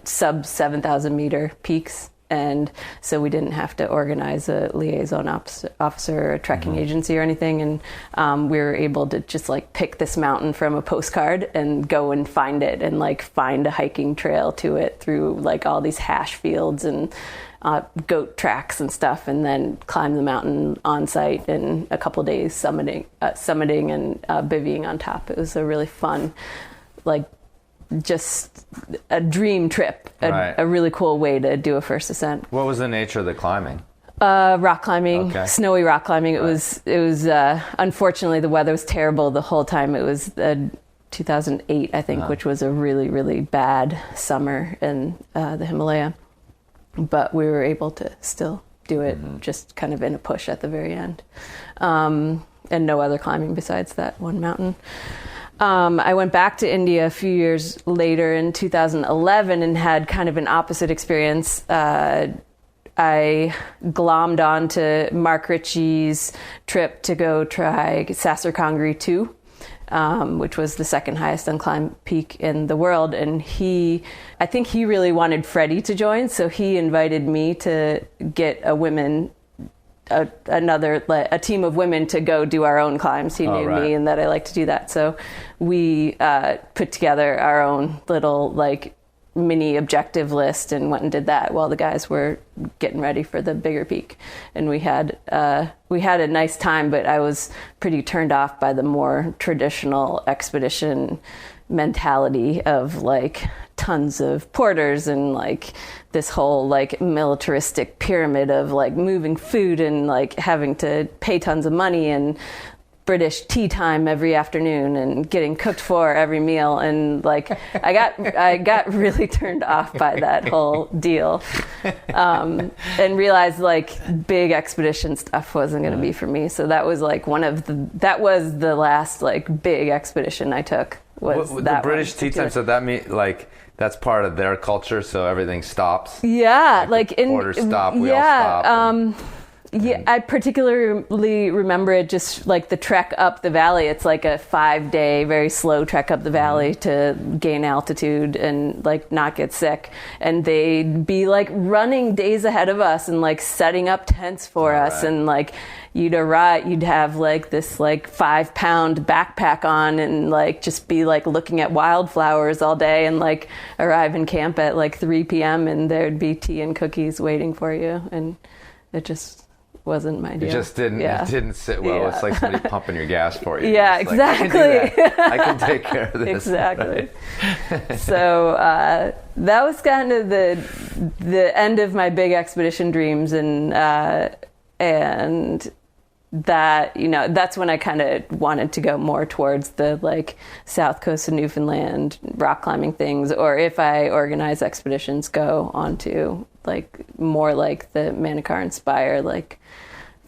sub 7,000 meter peaks. And so we didn't have to organize a liaison officer or a trekking agency or anything. And we were able to just like pick this mountain from a postcard and go and find it and like find a hiking trail to it through like all these hash fields and goat tracks and stuff, and then climb the mountain on site in a couple days, summiting and bivvying on top. It was a really fun, like, just a dream trip, a really cool way to do a first ascent.
What was the nature of the climbing?
Rock climbing, snowy rock climbing. It was unfortunately the weather was terrible the whole time. It was 2008, I think, which was a really, really bad summer in the Himalaya. But we were able to still do it, just kind of in a push at the very end. And no other climbing besides that one mountain. I went back to India a few years later in 2011 and had kind of an opposite experience. I glommed on to Mark Ritchie's trip to go try Sasser Congaree 2, which was the second highest unclimbed peak in the world. And I think he really wanted Freddie to join, so he invited me to get a team of women to go do our own climbs. He knew me and that I like to do that. So we put together our own little like mini objective list and went and did that while the guys were getting ready for the bigger peak. And we had a nice time, but I was pretty turned off by the more traditional expedition mentality of like tons of porters and like this whole like militaristic pyramid of like moving food and like having to pay tons of money and British tea time every afternoon and getting cooked for every meal. And like I got really turned off by that whole deal, and realized like big expedition stuff wasn't going to be for me. So that was like that was the last like big expedition I took. Was that the
British tea time? So that means like that's part of their culture. So everything stops.
Yeah,
like orders stop. We all stop.
Yeah, I particularly remember it just like the trek up the valley. It's like a 5-day, very slow trek up the valley to gain altitude and like not get sick. And they'd be like running days ahead of us and like setting up tents for us. And like you'd have like this like 5-pound backpack on and like just be like looking at wildflowers all day and like arrive in camp at like 3 p.m. and there'd be tea and cookies waiting for you. And it just wasn't my deal.
It just didn't. Yeah. It didn't sit well. Yeah. It's like somebody pumping your gas for you.
Yeah, exactly.
Like, I can take care of this.
Exactly. So that was kind of the end of my big expedition dreams, and that, you know, that's when I kind of wanted to go more towards the like south coast of Newfoundland rock climbing things, or if I organize expeditions, go onto like more like the Manakar and Spire, like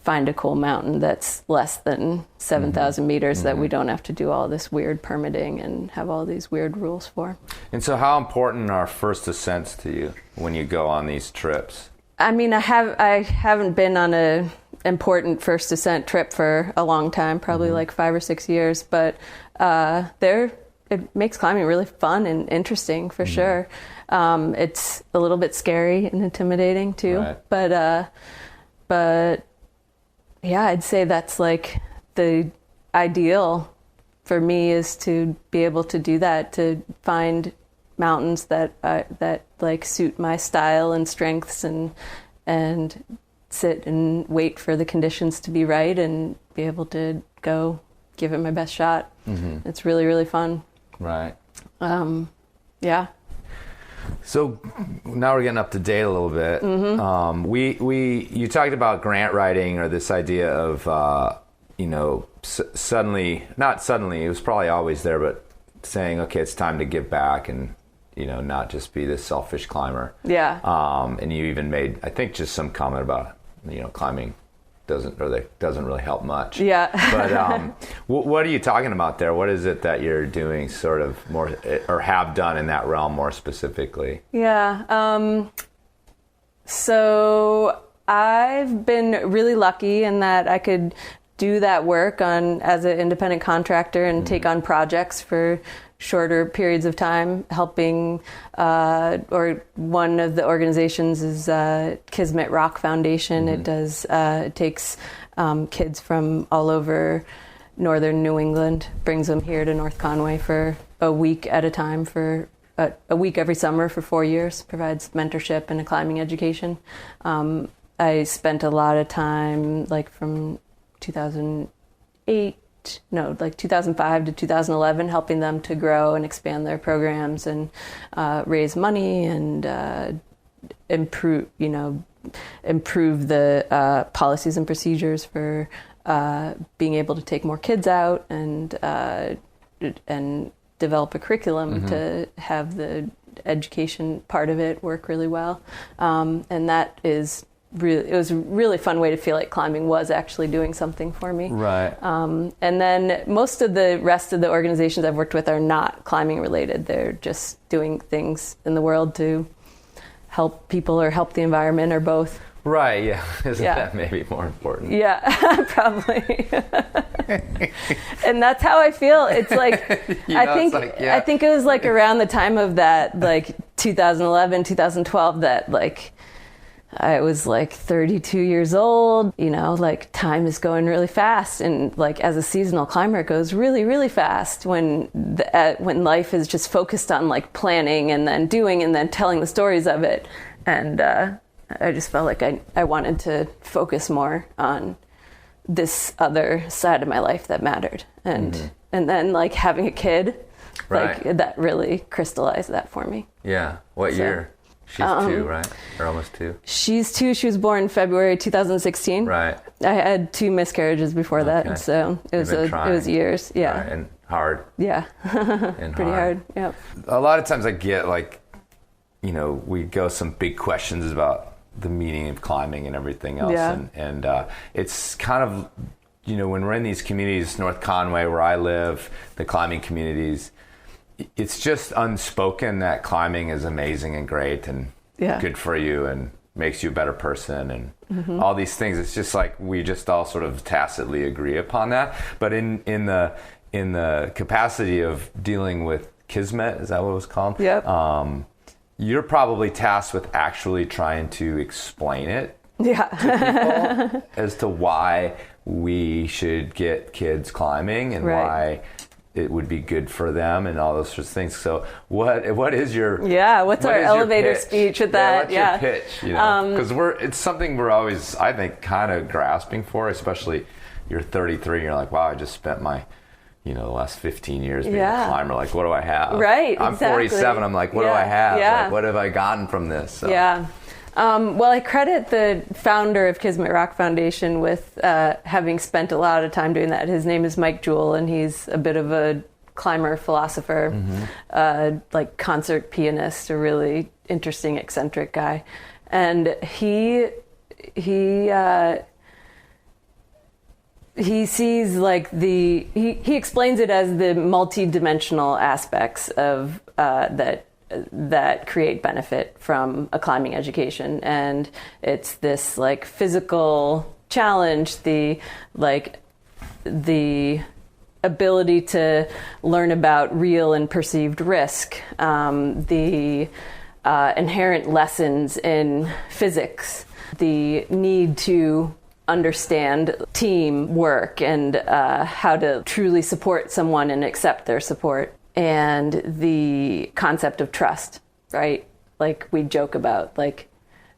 find a cool mountain that's less than 7,000 meters that we don't have to do all this weird permitting and have all these weird rules for.
And so how important are first ascents to you when you go on these trips?
I mean, I haven't been on a important first ascent trip for a long time, probably like 5 or 6 years, but it makes climbing really fun and interesting for sure. It's a little bit scary and intimidating too, but yeah, I'd say that's like the ideal for me, is to be able to do that, to find mountains that like suit my style and strengths, and sit and wait for the conditions to be right and be able to go give it my best shot. Mm-hmm. It's really, really fun.
Right.
Yeah.
So now we're getting up to date a little bit. Mm-hmm. You talked about grant writing, or this idea of, not suddenly, it was probably always there, but saying, okay, it's time to give back and, not just be this selfish climber.
Yeah.
And you even made, I think, just some comment about, climbing doesn't really help much.
Yeah.
But what are you talking about there? What is it that you're doing sort of more, or have done in that realm more specifically?
Yeah. So I've been really lucky in that I could do that work as an independent contractor and take on projects for shorter periods of time, helping, or one of the organizations is Kismet Rock Foundation. Mm-hmm. It takes kids from all over northern New England, brings them here to North Conway for a week at a time, for a week every summer for 4 years, provides mentorship and a climbing education. I spent a lot of time, like from 2005 to 2011, helping them to grow and expand their programs and raise money and improve the policies and procedures for being able to take more kids out and develop a curriculum to have the education part of it work really well. And that is it was a really fun way to feel like climbing was actually doing something for me.
Right.
And then most of the rest of the organizations I've worked with are not climbing related. They're just doing things in the world to help people or help the environment, or both.
Right, yeah. Isn't that maybe more important?
Yeah, probably. And that's how I feel. It's like, I think it was like around the time of that, like 2011, 2012, that like I was like 32 years old, like time is going really fast. And like as a seasonal climber, it goes really, really fast when life is just focused on like planning and then doing and then telling the stories of it. And I just felt like I wanted to focus more on this other side of my life that mattered. And then like having a kid, like that really crystallized that for me.
Yeah. What year? She's 2, right? Or almost 2?
She's 2. She was born February 2016.
Right.
I had 2 miscarriages before that, so it was years. Yeah.
Right. And hard.
Yeah.
And
pretty hard. Yeah.
A lot of times I get like, we go some big questions about the meaning of climbing and everything else, and it's kind of, when we're in these communities, North Conway, where I live, the climbing communities, it's just unspoken that climbing is amazing and great and good for you and makes you a better person and all these things. It's just like we just all sort of tacitly agree upon that. But in the capacity of dealing with Kismet, is that what it was called?
Yep.
You're probably tasked with actually trying to explain it
to
people as to why we should get kids climbing and why it would be good for them and all those sorts of things. So what is your
what's our elevator speech with that?
What's your pitch? Because it's something we're always, I think, kind of grasping for, especially you're 33 and you're like, wow, I just spent my the last 15 years being a climber. Like, what do I have?
Right,
I'm
exactly.
47. I'm like, what do I have?
Yeah.
Like, what have I gotten from this? So.
Yeah. Well, I credit the founder of Kismet Rock Foundation with having spent a lot of time doing that. His name is Mike Jewell, and he's a bit of a climber philosopher, like concert pianist, a really interesting, eccentric guy. And he sees like he explains it as the multi-dimensional aspects of that create benefit from a climbing education. And it's this like physical challenge, the ability to learn about real and perceived risk, the inherent lessons in physics, the need to understand teamwork and how to truly support someone and accept their support. and the concept of trust, right? Like we joke about, like,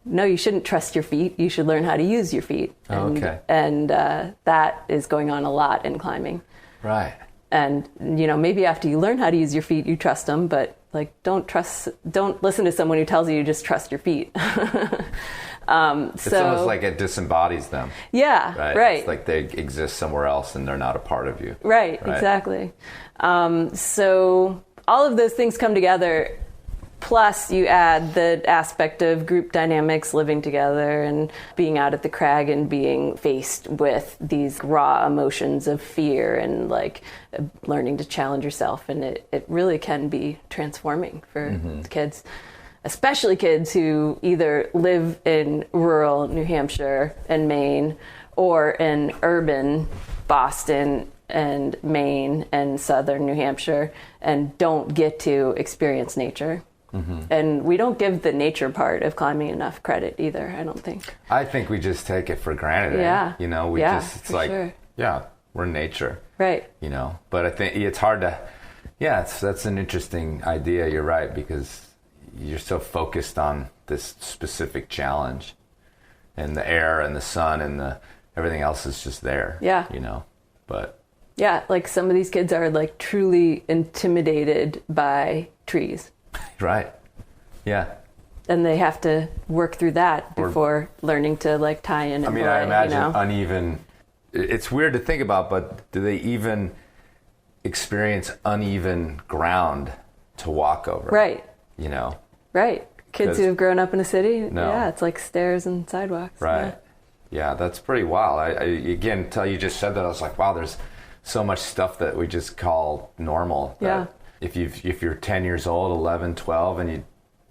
no, you shouldn't trust your feet. You should learn how to use your feet. And that is going on a lot in climbing.
Right.
And, maybe after you learn how to use your feet, you trust them, but like, don't listen to someone who tells you just trust your feet.
It's almost like it disembodies them.
Yeah, right.
It's like they exist somewhere else and they're not a part of you.
Right. Exactly. So all of those things come together. Plus, you add the aspect of group dynamics, living together and being out at the crag and being faced with these raw emotions of fear and like learning to challenge yourself. And it really can be transforming for kids, especially kids who either live in rural New Hampshire and Maine or in urban Boston and Maine and southern New Hampshire and don't get to experience nature. And we don't give the nature part of climbing enough credit either, I don't think.
I think we just take it for granted.
Yeah.
It's like,
sure.
Yeah, we're nature.
Right.
But I think it's hard to, that's an interesting idea. You're right, because you're so focused on this specific challenge and the air and the sun and everything else is just there.
Yeah.
But.
Yeah, like some of these kids are like truly intimidated by trees.
Right. Yeah.
And they have to work through that before learning to like tie in. And
I imagine uneven. It's weird to think about, but do they even experience uneven ground to walk over?
Right. Right. Kids who have grown up in a city. No. Yeah, it's like stairs and sidewalks.
Right. Yeah, that's pretty wild. I again, until you just said that, I was like, wow, there's so much stuff that we just call normal. That if you're 10 years old, 11, 12, and you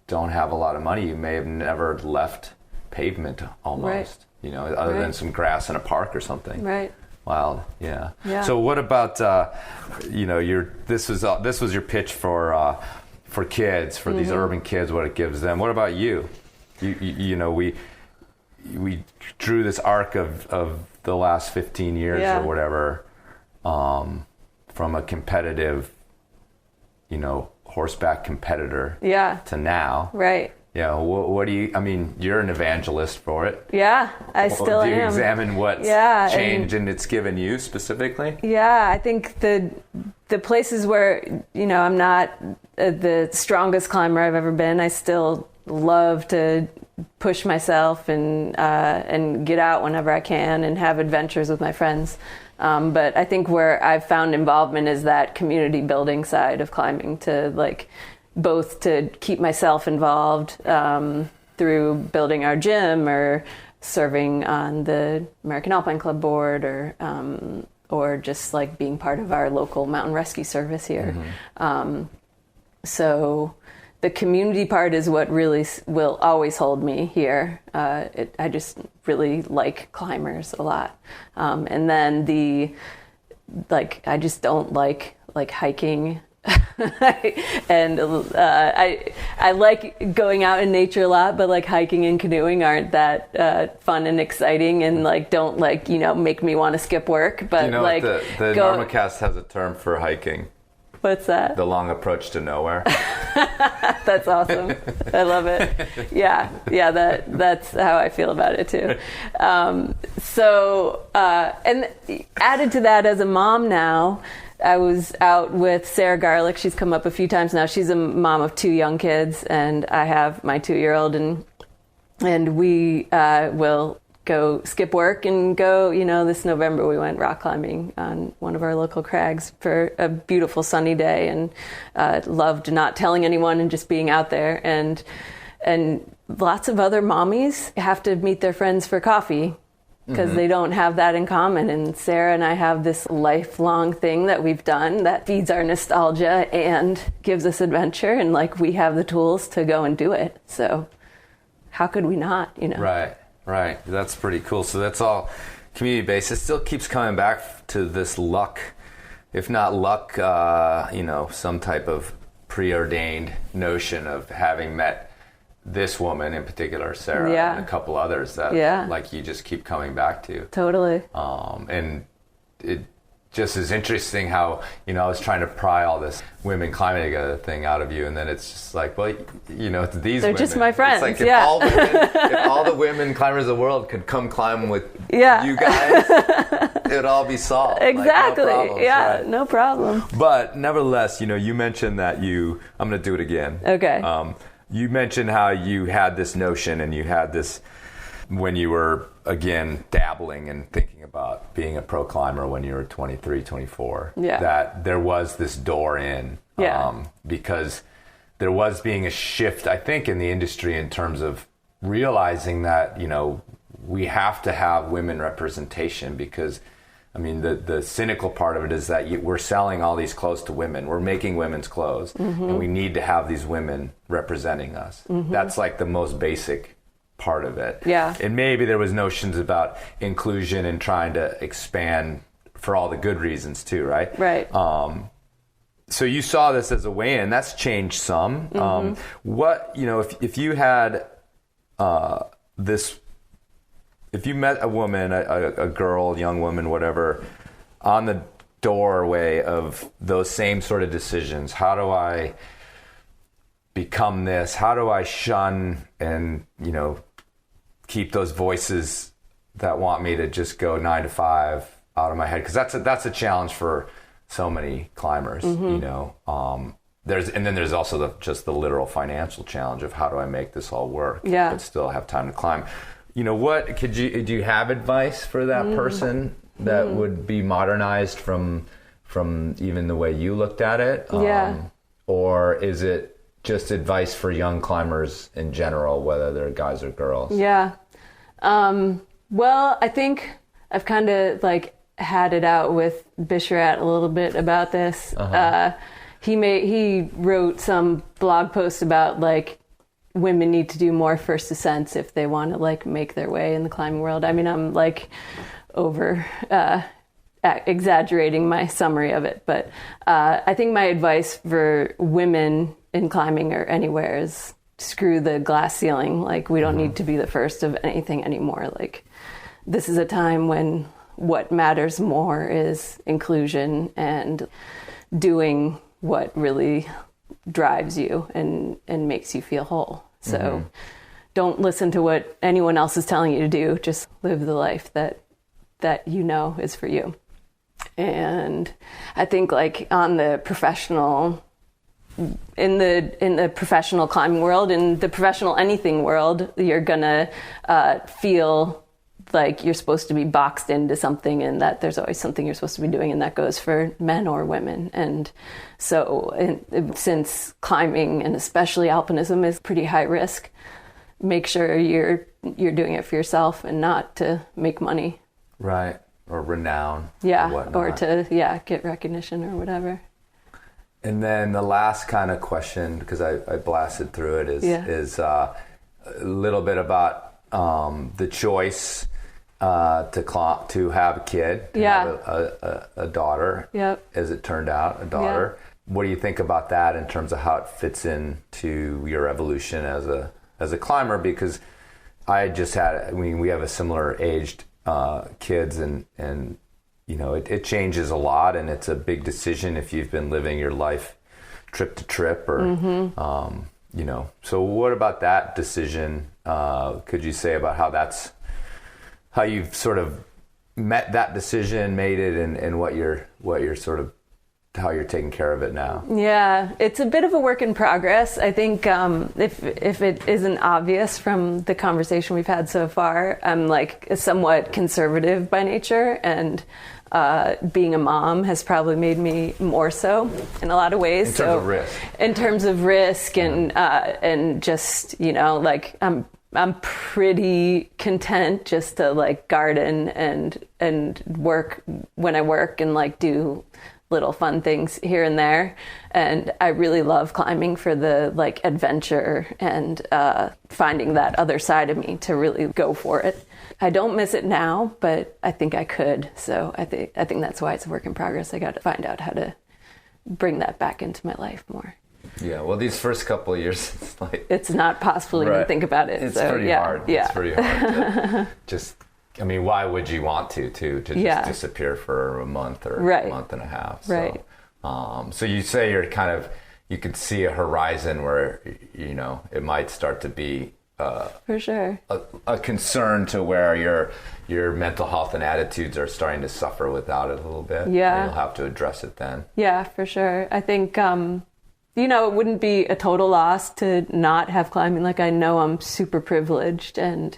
don't have a lot of money, you may have never left pavement almost, other than some grass in a park or something.
Right.
Wild. Yeah. So what about, this was your pitch for kids, for these urban kids, what it gives them. What about you? We drew this arc of the last 15 years or whatever, from a competitive, horseback competitor to now.
Right.
Yeah. What do you, you're an evangelist for it.
Yeah, I still am.
Do you examine what's changed and it's given you specifically?
Yeah, I think the places where, I'm not the strongest climber I've ever been, I still love to push myself and get out whenever I can and have adventures with my friends. But I think where I've found involvement is that community building side of climbing, to like both to keep myself involved through building our gym or serving on the American Alpine Club board or just like being part of our local mountain rescue service here. So the community part is what really will always hold me here. I just really like climbers a lot. And then I just don't like hiking. And I like going out in nature a lot, but like hiking and canoeing aren't that fun and exciting, and like don't make me want to skip work. But
like the Enormocast has a term for hiking.
What's that?
The long approach to nowhere.
That's awesome. I love it. Yeah, that's how I feel about it too. And added to that, as a mom now, I was out with Sarah Garlick. She's come up a few times now. She's a mom of 2 young kids, and I have my 2-year-old, and we will go skip work and go, this November we went rock climbing on one of our local crags for a beautiful sunny day, and loved not telling anyone and just being out there. And lots of other mommies have to meet their friends for coffee because they don't have that in common. And Sarah and I have this lifelong thing that we've done that feeds our nostalgia and gives us adventure, and like we have the tools to go and do it. So how could we not,
Right. That's pretty cool. So that's all community-based. It still keeps coming back to this luck, if not luck, some type of preordained notion of having met this woman in particular, Sarah, and a couple others that like you just keep coming back to.
Totally.
And just is interesting how, you know, I was trying to pry all this women climbing together thing out of you, and then it's just like, well, you know, it's these
They're
women.
just my friends.
It's like if all the women climbers of the world could come climb with you guys, it would all be solved.
Exactly.
Like, no problems, right?
No problem.
But nevertheless, you know, you mentioned that I'm going to do it again.
Okay.
You mentioned how you had this notion, and you had this when you were, again, dabbling and thinking about being a pro climber when you were 23, 24, that there was this door in, because there was being a shift, I think, in the industry in terms of realizing that, you know, we have to have women representation because, I mean, the cynical part of it is that we're selling all these clothes to women. We're making women's clothes, and we need to have these women representing us. That's like the most basic part of it.
Yeah.
And maybe there was notions about inclusion and trying to expand for all the good reasons too, right?
Right.
So you saw this as a way in. That's changed some. What, you know, if you had if you met a woman, a girl, young woman, whatever, on the doorway of those same sort of decisions, how do I become this? How do I shun and, you know, keep those voices that want me to just go 9 to 5 out of my head? Because that's a challenge for so many climbers, you know. There's also just the literal financial challenge of how do I make this all work but still have time to climb. You know, what do you have advice for that person that would be modernized from even the way you looked at it? Or is it just advice for young climbers in general, whether they're guys or girls?
Well, I think I've kind of like had it out with Bisharat a little bit about this. He wrote some blog posts about like women need to do more first ascents if they want to like make their way in the climbing world. I mean, I'm like over exaggerating my summary of it, but I think my advice for women in climbing or anywhere is screw the glass ceiling. Like, we don't need to be the first of anything anymore. Like, this is a time when what matters more is inclusion and doing what really drives you and makes you feel whole. So don't listen to what anyone else is telling you to do. Just live the life that you know is for you. And I think like on the professional, in the professional climbing world, in the professional anything world, you're gonna feel like you're supposed to be boxed into something, and that there's always something you're supposed to be doing, and that goes for men or women. And so since climbing, and especially alpinism, is pretty high risk, make sure you're doing it for yourself and not to make money.
Right. Or renown.
Or to get recognition or whatever.
And then the last kind of question, because I blasted through it, is a little bit about the choice to have a kid, to have a daughter, as it turned out, a daughter. What do you think about that in terms of how it fits into your evolution as a climber? Because we have a similar aged kids, and you know, it changes a lot, and it's a big decision if you've been living your life trip to trip, or you know. So what about that decision? Could you say about how you've sort of met that decision, made it, and what you're sort of, how you're taking care of it now?
Yeah, it's a bit of a work in progress. I think if it isn't obvious from the conversation we've had so far, I'm like somewhat conservative by nature, and being a mom has probably made me more so in a lot of ways. In terms of risk, and just, you know, like I'm pretty content just to like garden and work when I work, and like do little fun things here and there. And I really love climbing for the like adventure and finding that other side of me to really go for it. I don't miss it now, but I think I could. So I think that's why it's a work in progress. I got to find out how to bring that back into my life more.
Yeah, well, these first couple of years, it's like,
it's not possible to even think about it.
It's pretty hard. Yeah. It's pretty hard to just I mean, why would you want to just disappear for a month or a month and a half? So,
right.
So you say you could see a horizon where, you know, it might start to be
for sure
a concern to where your mental health and attitudes are starting to suffer without it a little bit.
Yeah.
And you'll have to address it then.
Yeah, for sure. I think, you know, it wouldn't be a total loss to not have climbing. Like, I know I'm super privileged, and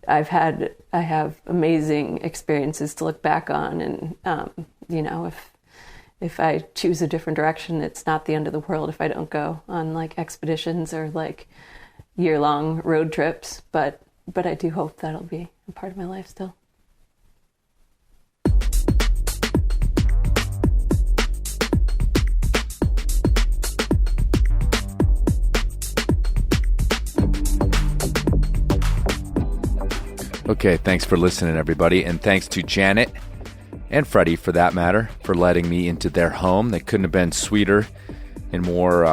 I have amazing experiences to look back on. And, you know, if I choose a different direction, it's not the end of the world if I don't go on like expeditions or like year-long road trips. But I do hope that'll be a part of my life still.
Okay, thanks for listening, everybody. And thanks to Janet and Freddie, for that matter, for letting me into their home. They couldn't have been sweeter and more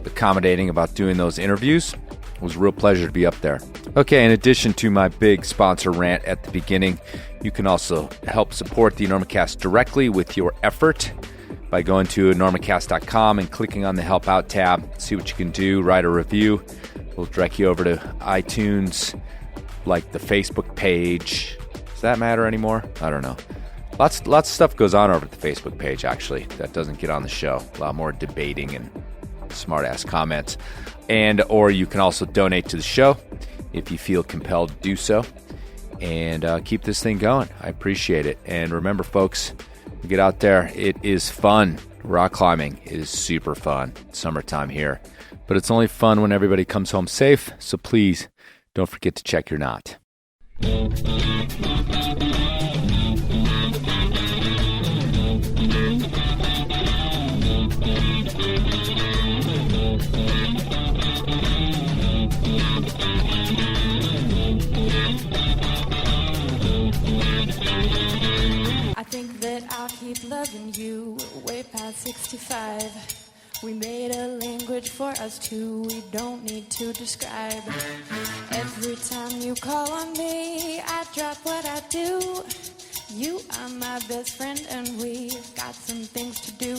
accommodating about doing those interviews. It was a real pleasure to be up there. Okay, in addition to my big sponsor rant at the beginning, you can also help support the Enormocast directly with your effort by going to enormocast.com and clicking on the Help Out tab. See what you can do, write a review. We'll direct you over to iTunes, like the Facebook page. Does that matter anymore? I don't know. Lots of stuff goes on over at the Facebook page, actually, that doesn't get on the show. A lot more debating and smart-ass comments. Or you can also donate to the show if you feel compelled to do so. And keep this thing going. I appreciate it. And remember, folks, get out there. It is fun. Rock climbing is super fun. It's summertime here. But it's only fun when everybody comes home safe. So please, don't forget to check your knot.
I think that I'll keep loving you way past 65. We made a language for us two, we don't need to describe. Every time you call on me, I drop what I do. You are my best friend and we've got some things to do.